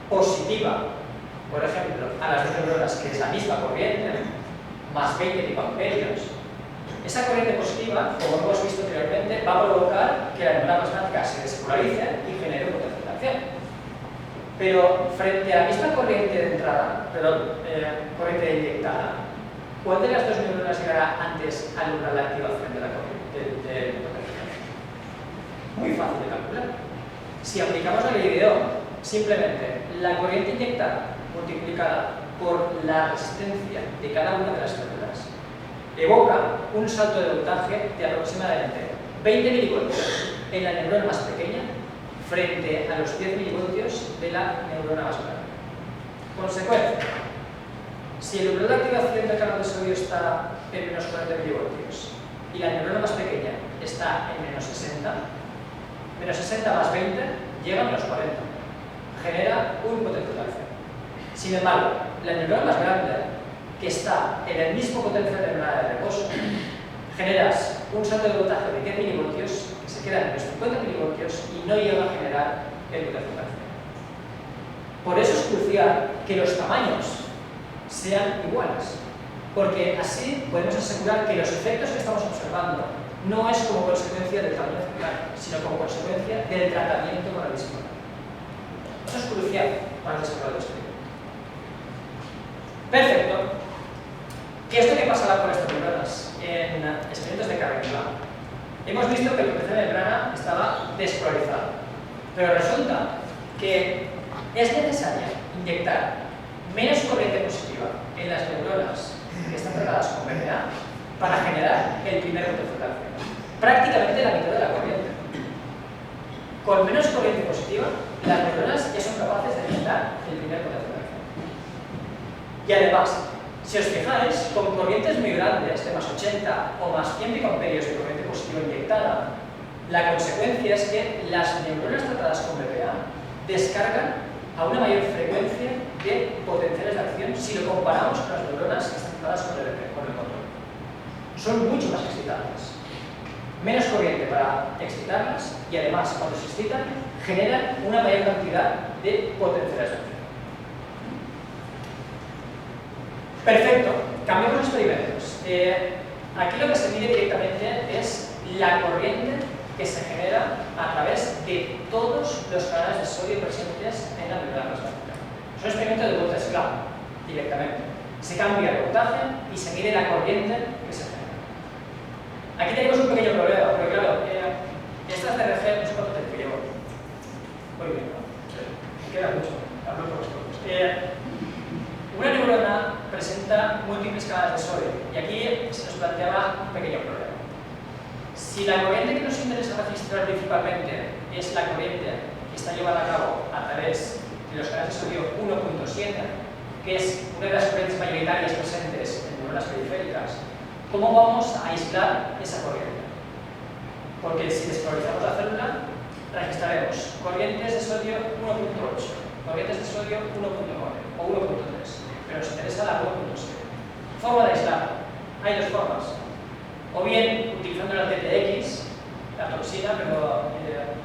positiva, por ejemplo, a las dos neuronas, que es la misma corriente, más 20 picoamperios, esa corriente positiva, como hemos visto anteriormente, va a provocar que la membrana plasmática se despolarice y genere un potencial de acción. Pero frente a la misma corriente de entrada, corriente inyectada, ¿cuál de las dos neuronas llegará antes a lograr la activación de la corriente de potencial? Muy fácil de calcular. Si aplicamos la ley de Ohm, simplemente la corriente inyectada multiplicada por la resistencia de cada una de las células evoca un salto de voltaje de aproximadamente 20 milivoltios en la neurona más pequeña frente a los 10 milivoltios de la neurona más grande. Consecuencia: si el umbral de activación del canal de sodio está en menos 40 milivoltios y la neurona más pequeña está en menos 60 más 20 llega a menos 40. Genera un potencial de acción. Sin embargo, la neurona más grande, que está en el mismo potencial de membrana de reposo, generas un salto de voltaje de 10 milivoltios que se queda en los 50 milivoltios y no llega a generar el potencial de acción. Por eso es crucial que los tamaños sean iguales, porque así podemos asegurar que los efectos que estamos observando no es como consecuencia del tamaño celular, sino como consecuencia del tratamiento con el disco. Eso es crucial para el desarrollo del experimento. Perfecto. ¿Qué es lo que pasará con estas membranas en experimentos de Carrington? Hemos visto que el potencial de membrana estaba despolarizado, pero resulta que es necesario inyectar menos corriente positiva en las neuronas que están tratadas con BPA para generar el primer potencial de acción. Prácticamente la mitad de la corriente. Con menos corriente positiva, las neuronas ya son capaces de generar el primer potencial de acción. Y además, si os fijáis, con corrientes muy grandes, de más 80 o más 100 picoamperios de corriente positiva inyectada, La consecuencia es que las neuronas tratadas con BPA descargan a una mayor frecuencia de potenciales de acción si lo comparamos con las neuronas que están tratadas con el control. Son mucho más excitables. Menos corriente para excitarlas y además cuando se excitan generan una mayor cantidad de potenciales de acción. Perfecto, cambiamos experimentos. Aquí lo que se mide directamente es la corriente que se genera a través de todos los canales de sodio presentes en la membrana plasmática. Es un experimento de voltaje claro, directamente. Se cambia el voltaje y se mide la corriente que se genera. Aquí tenemos un pequeño problema, porque claro, estas DRG no sé cuánto te llevo. Muy bien, ¿no? Me queda mucho, hablo por los cosas. Una neurona presenta múltiples canales de sodio y aquí se nos planteaba un pequeño problema. Si la corriente que nos interesa registrar principalmente es la corriente que está llevada a cabo a través de los canales de sodio 1.7, que es una de las corrientes mayoritarias presentes en neuronas periféricas, ¿cómo vamos a aislar esa corriente? Porque si despolarizamos la célula, registraremos corrientes de sodio 1.8, corrientes de sodio 1.9 o 1.3, pero nos interesa la 1.7. Forma de aislar. Hay dos formas. O bien utilizando la TTX, la toxina, pero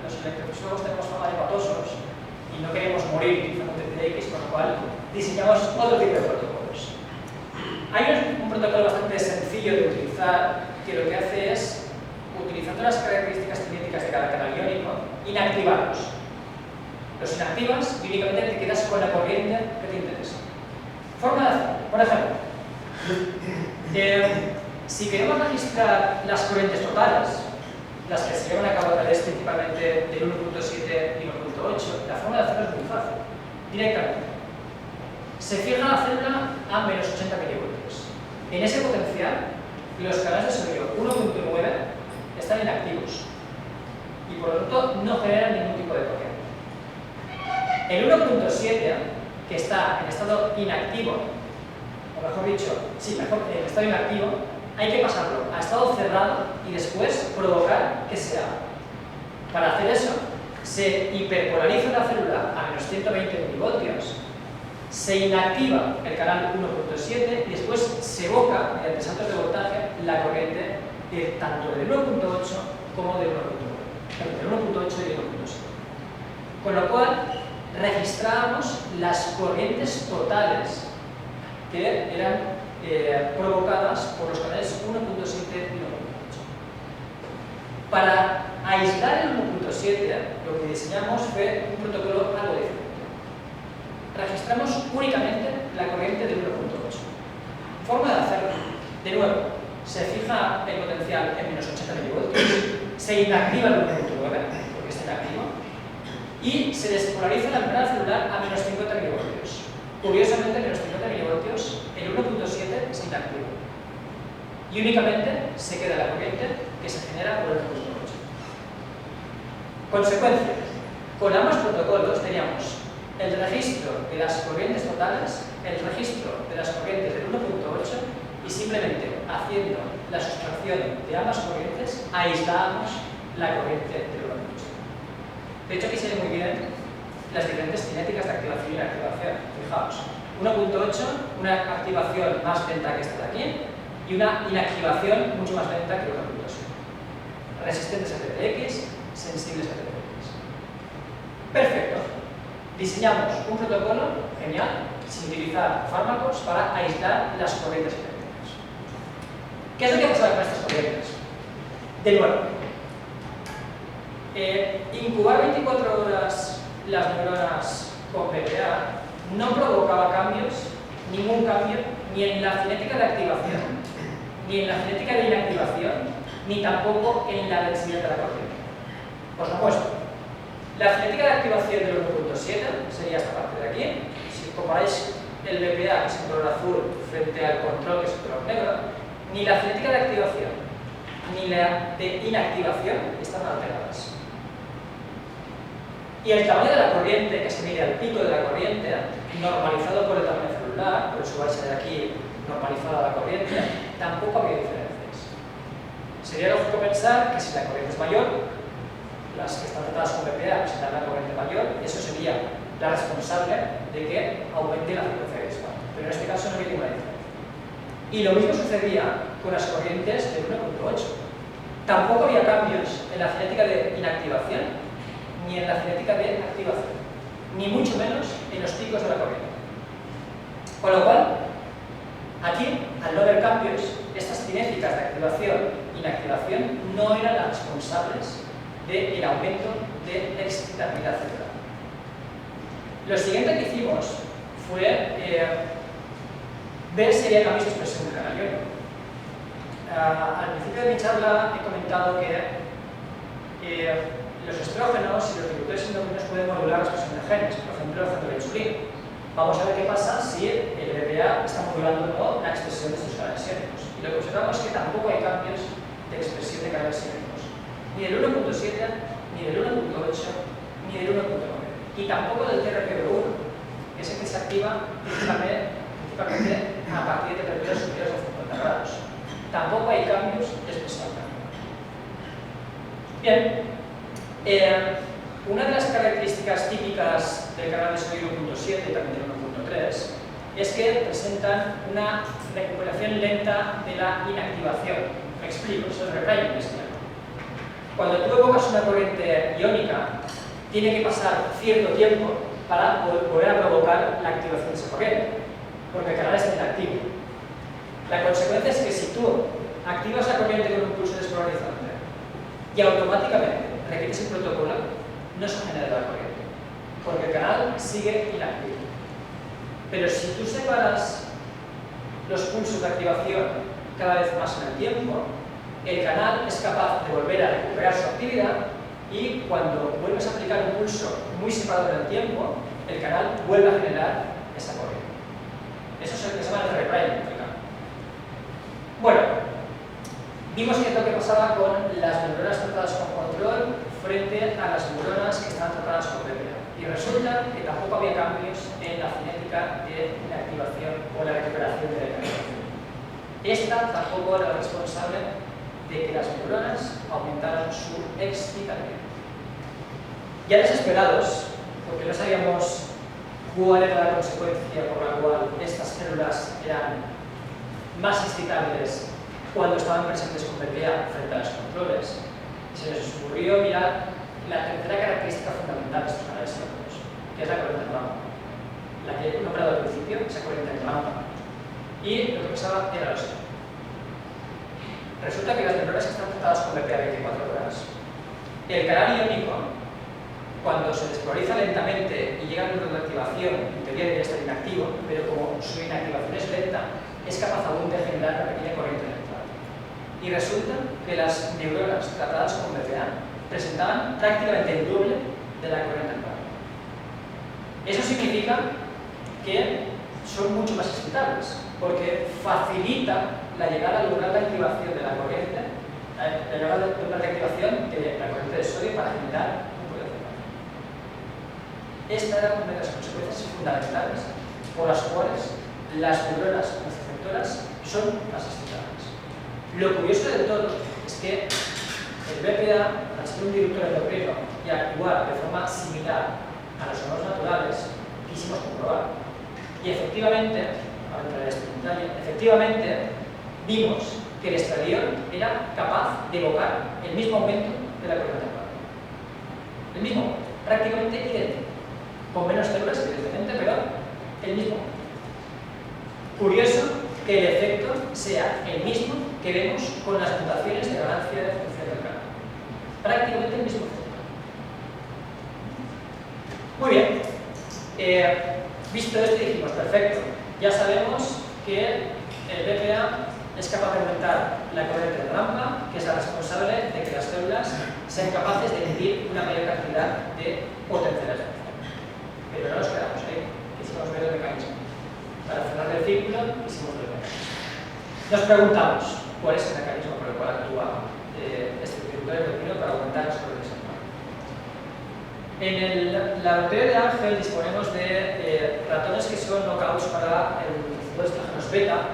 los electrofisiólogos tenemos fama de patosos y no queremos morir utilizando TTX, con lo cual diseñamos otro tipo de protocolos. Hay un protocolo bastante sencillo de utilizar que lo que hace es, utilizando las características cinéticas de cada canal iónico, inactivarlos. Los inactivas y únicamente te quedas con la corriente que te interesa. Forma de hacerlo. Por ejemplo, si queremos registrar las corrientes totales, las que se llevan a cabo a través principalmente del 1.7 y 1.8, la forma de hacerlo es muy fácil. Directamente. Se fija la célula a menos 80 milivoltios. En ese potencial, los canales de sodio 1.9 están inactivos y por lo tanto no generan ningún tipo de corriente. El 1.7, que está en estado inactivo, o mejor dicho, en estado inactivo, hay que pasarlo a estado cerrado y después provocar que se abra. Para hacer eso, se hiperpolariza la célula a menos 120 milivoltios, se inactiva el canal 1.7 y después se evoca, mediante saltos de voltaje, la corriente tanto del 1.8 como del 1.9, del 1.8 y del 1.7. Con lo cual, registramos las corrientes totales que eran provocadas por los canales 1.7 y 1.8. Para aislar el 1.7, lo que diseñamos fue un protocolo algo diferente. Registramos únicamente la corriente del 1.8. Forma de hacerlo. De nuevo, se fija el potencial en menos 80 milivoltios, se inactiva el 1.9, porque está inactivo, y se despolariza la membrana celular a menos 50 milivoltios. Curiosamente, en menos 50 milivoltios, el 1.7 se inactiva. Y únicamente se queda la corriente que se genera por el 1.8. Consecuencia, con ambos protocolos teníamos el registro de las corrientes totales, el registro de las corrientes del 1.8 y simplemente haciendo la sustracción de ambas corrientes aislábamos la corriente del 1.8. De hecho, aquí se ve muy bien las diferentes cinéticas de activación y inactivación. Fijaos, 1.8, una activación más lenta que esta de aquí y una inactivación mucho más lenta que el 1.7. Resistentes a TTX, sensibles a TTX. Perfecto. Diseñamos un protocolo genial, sin utilizar fármacos, para aislar las corrientes eléctricas. ¿Qué es lo que ha pasado con estas corrientes? De nuevo, incubar 24 horas las neuronas con PPA no provocaba cambios, ningún cambio, ni en la cinética de activación, ni en la cinética de inactivación, ni tampoco en la densidad de la corriente. Por supuesto, la cinética de activación del 1.7 sería esta parte de aquí. Si comparáis el BPA, que es el color azul, frente al control, que es el color negro, ni la cinética de activación ni la de inactivación están alteradas. Y el tamaño de la corriente, que se mide al pico de la corriente, normalizado por el tamaño celular, por eso vais a ver aquí normalizada la corriente, tampoco había diferencias. Sería lógico pensar que si la corriente es mayor, las que están tratadas con BPA presentan una corriente mayor, eso sería la responsable de que aumente la frecuencia de disparo. Pero en este caso no hay ninguna diferencia. Y lo mismo sucedía con las corrientes del 1.8. Tampoco había cambios en la cinética de inactivación ni en la cinética de activación, ni mucho menos en los picos de la corriente. Con lo cual, aquí, al no haber cambios, estas cinéticas de activación e inactivación no eran las responsables del aumento de excitabilidad cerebral. Lo siguiente que hicimos fue ver si había cambios de expresión del canal iónico. Al principio de mi charla he comentado que los estrógenos y los receptores endócrinos pueden modular la expresión de genes, por ejemplo, el receptor de insulina. Vamos a ver qué pasa si el BPA está modulando o no la expresión de estos canales iónicos. Y lo que observamos es que tampoco hay cambios de expresión de canales iónicos, ni del 1.7, ni del 1.8, ni del 1.9, y tampoco del TRPV1, que es el que se activa principalmente a partir de temperaturas superiores a 50 grados. Tampoco hay cambios de expresión. Bien, una de las características típicas del canal de sodio 1.7 y también del 1.3 es que presentan una recuperación lenta de la inactivación. Me explico, eso es reprime cristiano. Cuando tú evocas una corriente iónica, tiene que pasar cierto tiempo para volver a provocar la activación de esa corriente, porque el canal está inactivo. La consecuencia es que si tú activas la corriente con un pulso despolarizante y automáticamente repites el protocolo, no se genera la corriente, porque el canal sigue inactivo. Pero si tú separas los pulsos de activación cada vez más en el tiempo, el canal es capaz de volver a recuperar su actividad y cuando vuelves a aplicar un pulso muy separado en el tiempo, el canal vuelve a generar esa corriente. Eso es lo que se llama el repriming. Bueno, vimos qué es lo que pasaba con las neuronas tratadas con control frente a las neuronas que estaban tratadas con BPA. Y resulta que tampoco había cambios en la cinética de inactivación o la recuperación de la inactivación. Esta tampoco era responsable de que las neuronas aumentaran su excitabilidad. Ya desesperados, porque no sabíamos cuál era la consecuencia por la cual estas células eran más excitables cuando estaban presentes con BPA frente a los controles, se nos ocurrió mirar la tercera característica fundamental de estos canales iónicos, que es la corriente rampa, la que he nombrado al principio, esa corriente rampa. Y lo que pasaba era lo siguiente. Resulta que las neuronas están tratadas con BPA 24 horas. El canal iónico, cuando se despolariza lentamente y llega al punto de activación, en teoría debería estar inactivo, pero como su inactivación es lenta, es capaz aún de generar una pequeña corriente electrónica. Y resulta que las neuronas tratadas con BPA presentaban prácticamente el doble de la corriente electrónica. Eso significa que son mucho más excitables, porque facilita la llegada al umbral de activación de la corriente, la llegada al umbral de activación de la corriente de sodio para generar un potencial. Esta era una de las consecuencias fundamentales por las cuales las neuronas receptoras son más excitables. Lo curioso de todo es que el BPA, al ser un disruptor endocrino y actuar de forma similar a los hormonas naturales, quisimos comprobar. Y efectivamente, vimos que el estradiol era capaz de evocar el mismo aumento de la corriente acuática. El mismo, prácticamente idéntico. Con menos células, evidentemente, pero el mismo. Curioso que el efecto sea el mismo que vemos con las mutaciones de ganancia de función del canal. Prácticamente el mismo efecto. Muy bien. Visto esto dijimos, perfecto, ya sabemos que el BPA es capaz de aumentar la corriente de rampa, que es la responsable de que las células sean capaces de emitir una mayor cantidad de potenciales de acción. Pero no nos quedamos ahí, quisimos ver el mecanismo. Para frenar el círculo, quisimos ver el mecanismo. Nos preguntamos cuál es el mecanismo por el cual actúa este circuito endocrino para aumentar las corrientes de rampa. En el laboratorio de Ángel disponemos de ratones que son knockouts para el receptor de estrógenos beta,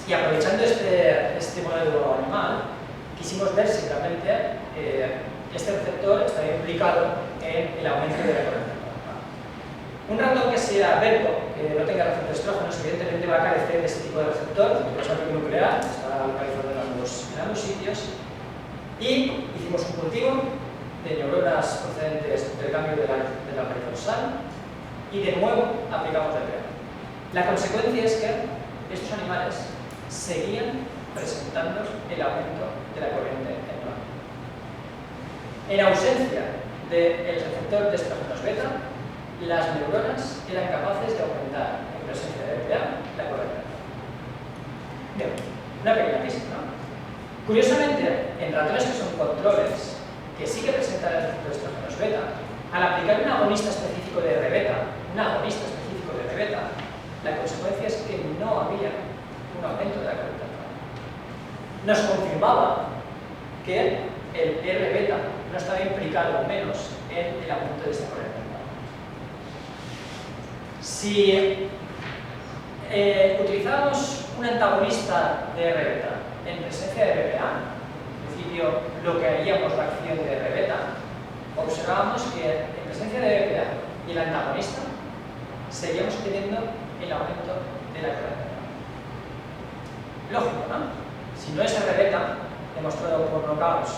y aprovechando este modelo animal, quisimos ver si realmente este receptor estaría implicado en el aumento de la corriente. Un ratón que sea verbo, que no tenga receptor estrógenos, evidentemente va a carecer de este tipo de receptor, porque es algo nuclear, está localizado en ambos sitios, y hicimos un cultivo de neuronas procedentes del cambio de la peridorsal y de nuevo aplicamos DPA. La consecuencia es que estos animales seguían presentando el aumento de la corriente neuronal. En ausencia del receptor de estrógenos beta, las neuronas eran capaces de aumentar en presencia de DPA la corriente neuronal. Bien, una pequeña pista, ¿no? Curiosamente, en ratones que son controles, que sí que presentan el receptor de estrógenos beta, al aplicar un agonista específico de R-beta, la consecuencia es que no había un aumento de la corriente neuronal. Nos confirmaba que el R-beta no estaba implicado al menos en el aumento de esta corriente neuronal. Si utilizamos un antagonista de R-beta en presencia de BPA, en principio bloquearíamos la acción de R-beta, observamos que en presencia de BPA y el antagonista seguíamos teniendo el aumento de la corriente neuronal. Lógico, ¿no? Si no es R-beta, demostrado por knockouts,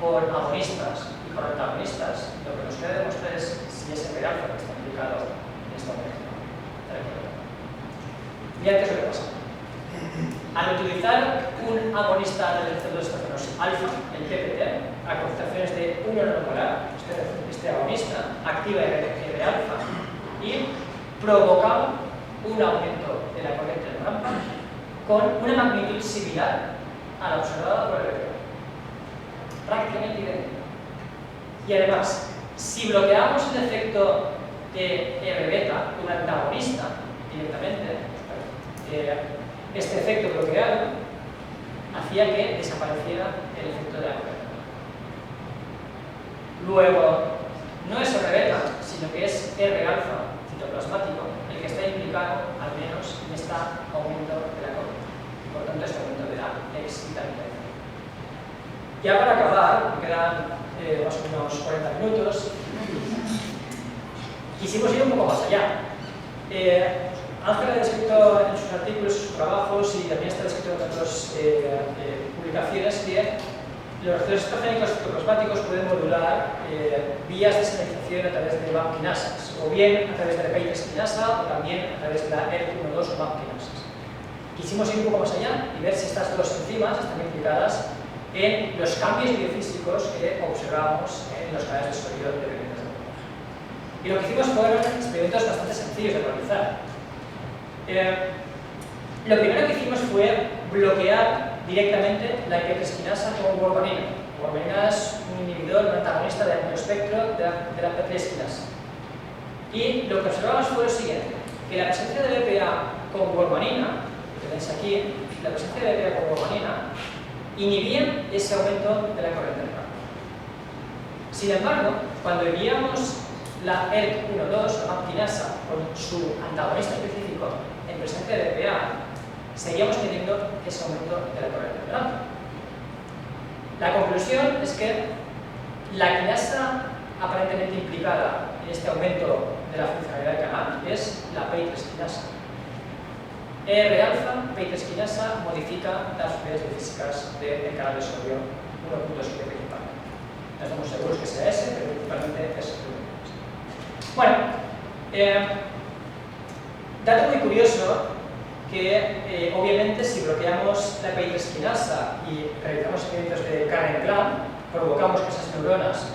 por agonistas y por antagonistas, lo que nos queda demostrar es si es R-alfa que está implicado en esta aumento de la corriente neuronal. Mirad qué es lo que pasa. Al utilizar un agonista del receptor de estrógenos alfa, el PPT, a concentraciones de 1 nanomolar, este agonista activa R-alfa y provocaba un aumento de la corriente neuronal con una magnitud similar a la observada por el BPA. Prácticamente idéntica. Y además, si bloqueamos el efecto de R-beta, un antagonista directamente, este efecto bloqueado hacía que desapareciera el efecto de la corriente. Luego, no es R-beta, sino que es R-alfa citoplasmático el que está implicado, al menos, en este aumento de la corriente. Por tanto, este aumento de la excitabilidad. Ya para acabar, me quedan más o menos 40 minutos, quisimos ir un poco más allá. Ángel ha descrito en sus artículos, sus trabajos y también está descrito en otras publicaciones que los receptores estrogénicos citoplasmáticos pueden modular vías de señalización a través de MAP quinasas, o bien a través de la P3 quinasa o también a través de la ERK1-2 o MAP quinasas. Quisimos ir un poco más allá y ver si estas dos enzimas están implicadas en los cambios biofísicos que observamos en los canales de sólido dependientes del lenguaje. Y lo que hicimos fueron experimentos bastante sencillos de realizar. Lo primero que hicimos fue bloquear directamente la P3 quinasa con warfarina. Warfarina es un inhibidor, un antagonista de amplio espectro de la P3 quinasa. Y lo que observamos fue lo siguiente, que la presencia de BPA con warfarina, que tenéis aquí, la presencia de BPA con warfarina inhibía ese aumento de la corriente neuronal. Sin embargo, cuando enviamos la ERK1-2, la MAP quinasa, con su antagonista específico en presencia de BPA, seguíamos teniendo ese aumento de la corriente neuronal. La conclusión es que la quinasa aparentemente implicada en este aumento de la funcionalidad del canal es la P3 quinasa. R-alfa, P3 quinasa, modifica las propiedades biofísicas del canal de sodio 1.7 principalmente. No estamos seguros que sea ese, pero principalmente es el 1.7. Bueno, dato muy curioso que obviamente si bloqueamos la P3 quinasa y realizamos experimentos de Karen-Clamp, provocamos que esas neuronas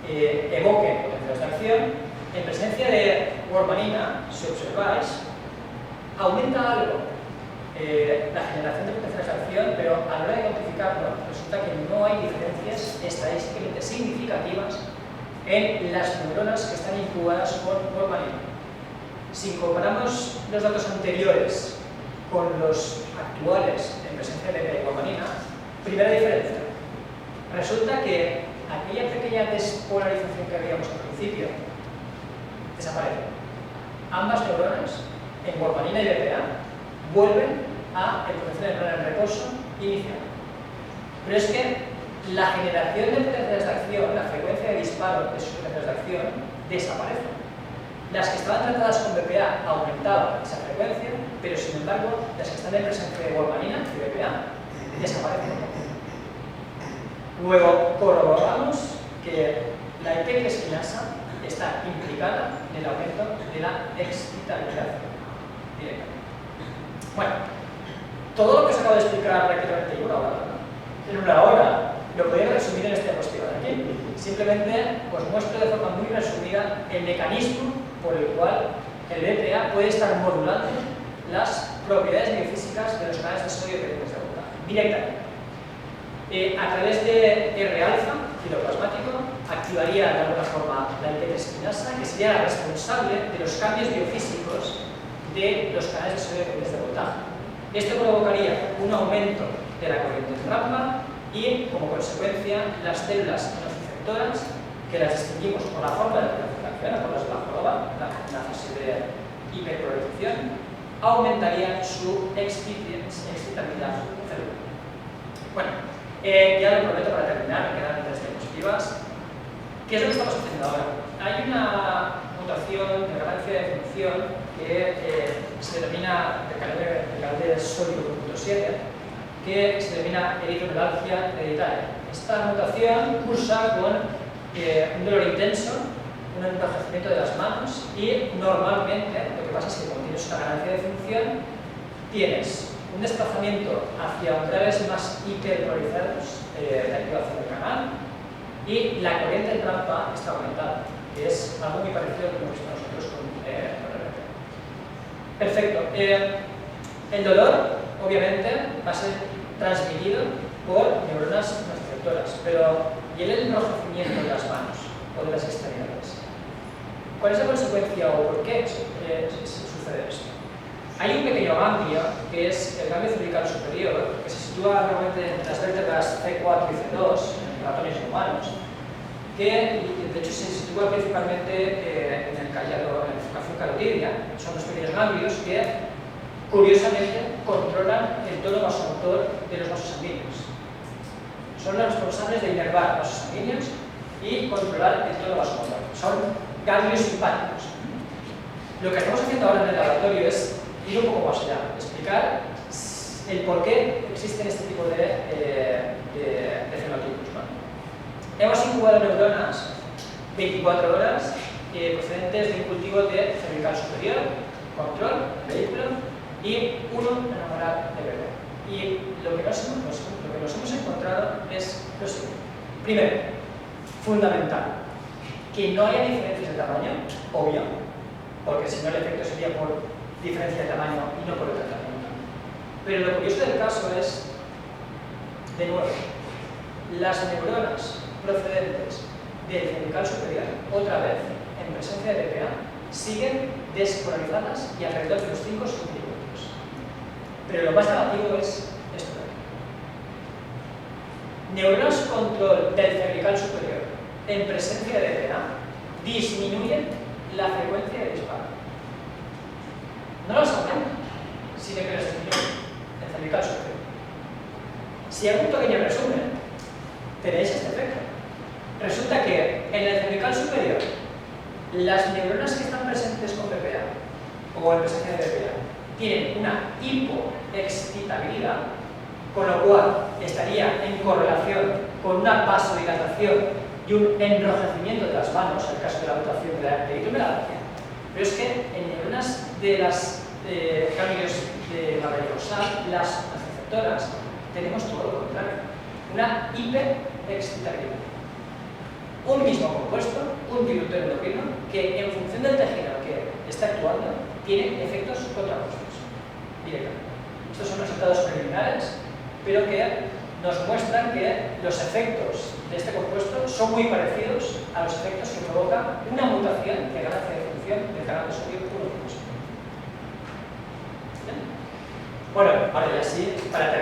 evoquen potenciales de acción. En presencia de warfarina, si observáis, aumenta algo la generación de potenciales de acción, pero a la hora de cuantificarlo resulta que no hay diferencias estadísticamente significativas en las neuronas que están incubadas con warfarina. Si comparamos los datos anteriores con los actuales en presencia de warfarina, primera diferencia. Resulta que aquella pequeña despolarización que habíamos al principio desaparece. Ambas neuronas, en warfarina y BPA, vuelven a el potencial neuronal en reposo inicial. Pero es que la generación de potencias de acción, la frecuencia de disparo de sus potencias de acción, desaparece. Las que estaban tratadas con BPA aumentaban esa frecuencia, pero sin embargo, las que están en presencia de warfarina y BPA desaparecen. Luego corroboramos que la IP-3-quinasa está implicada en el aumento de la excitabilidad directa. Bueno, todo lo que os acabo de explicar prácticamente en una hora, lo podéis resumir en esta diapositiva de aquí. Simplemente os muestro de forma muy resumida el mecanismo por el cual el BPA puede estar modulando las propiedades biofísicas de los canales de sodio que tenéis de boca, directamente. A través de R-alfa, filoplasmático, activaría de alguna forma la IP-3-quinasa, que sería la responsable de los cambios biofísicos de los canales de sodio que tenéis de voltaje. Esto provocaría un aumento de la corriente en rampa y, como consecuencia, las células nociceptoras, que las distinguimos por la forma de la por las de la joroba, una fase de hiperpolarización, aumentarían su excitabilidad celular. Bueno, ya lo prometo para terminar, me quedan 3 diapositivas. ¿Qué es lo que estamos haciendo ahora? Hay una mutación de ganancia de función que se denomina el canal de sodio 1.7, que se denomina eritromelalgia hereditaria. Esta mutación cursa con un dolor intenso, un enrojecimiento de las manos y normalmente lo que pasa es que cuando tienes una ganancia de función tienes un desplazamiento hacia umbrales más hiperpolarizados de activación del canal y la corriente en rampa está aumentada, que es algo muy parecido a lo que hemos visto nosotros con el RP. Perfecto. El dolor, obviamente, va a ser transmitido por neuronas nociceptoras, pero ¿y el enrojecimiento de las manos o de las extremidades? ¿Cuál es la consecuencia o por qué sucede esto? Hay un pequeño ganglio, que es el ganglio cervical superior, que se sitúa normalmente en las vértebras C4 y C2, en ratones humanos, que de hecho se sitúa principalmente en el callado, en la enfocación carotidia. Son los pequeños ganglios que, curiosamente, controlan el tono vasomotor de los vasos sanguíneos. Son los responsables de inervar vasos sanguíneos y controlar el tono vasomotor. Son ganglios simpáticos. Lo que estamos haciendo ahora en el laboratorio es ir un poco más allá, explicar el por qué existen este tipo de fenotipos. ¿No? Hemos incubado neuronas 24 horas procedentes de un cultivo de cervical superior, control, vehículo y 1 nanomolar de bebé. Y lo que nos hemos encontrado es lo siguiente. Primero, fundamental, que no haya diferencias de tamaño, obvio, porque si no el efecto sería por diferencia de tamaño y no por el tratamiento. Pero lo curioso del caso es, de nuevo, las neuronas procedentes del cervical superior, otra vez, en presencia de BPA, siguen despolarizadas y alrededor de los 5 submilímetros. Pero lo más llamativo es esto de aquí. Neuronas control del cervical superior en presencia de BPA disminuyen la frecuencia de disparo. No las aumentan, sino que las disminuyen el cervical superior. Si hago un pequeño resumen, tenéis este efecto. Resulta que en el cervical superior, las neuronas que están presentes con BPA o en presencia de BPA tienen una hipoexcitabilidad, con lo cual estaría en correlación con una vasodilatación y un enrojecimiento de las manos, en el caso de la mutación de la eritromelalgia. Pero es que en neuronas de las ganglios de la rosal, las receptoras, tenemos todo lo contrario, una hiperexcitabilidad. Un mismo compuesto, un disruptor endocrino, que en función del tejido que está actuando, tiene efectos contrapuestos directamente. Estos son resultados preliminares, pero que nos muestran que los efectos de este compuesto son muy parecidos a los efectos que provoca una mutación de ganancia de función del canal de sodio 1.7. Bueno, ahora ya sí, para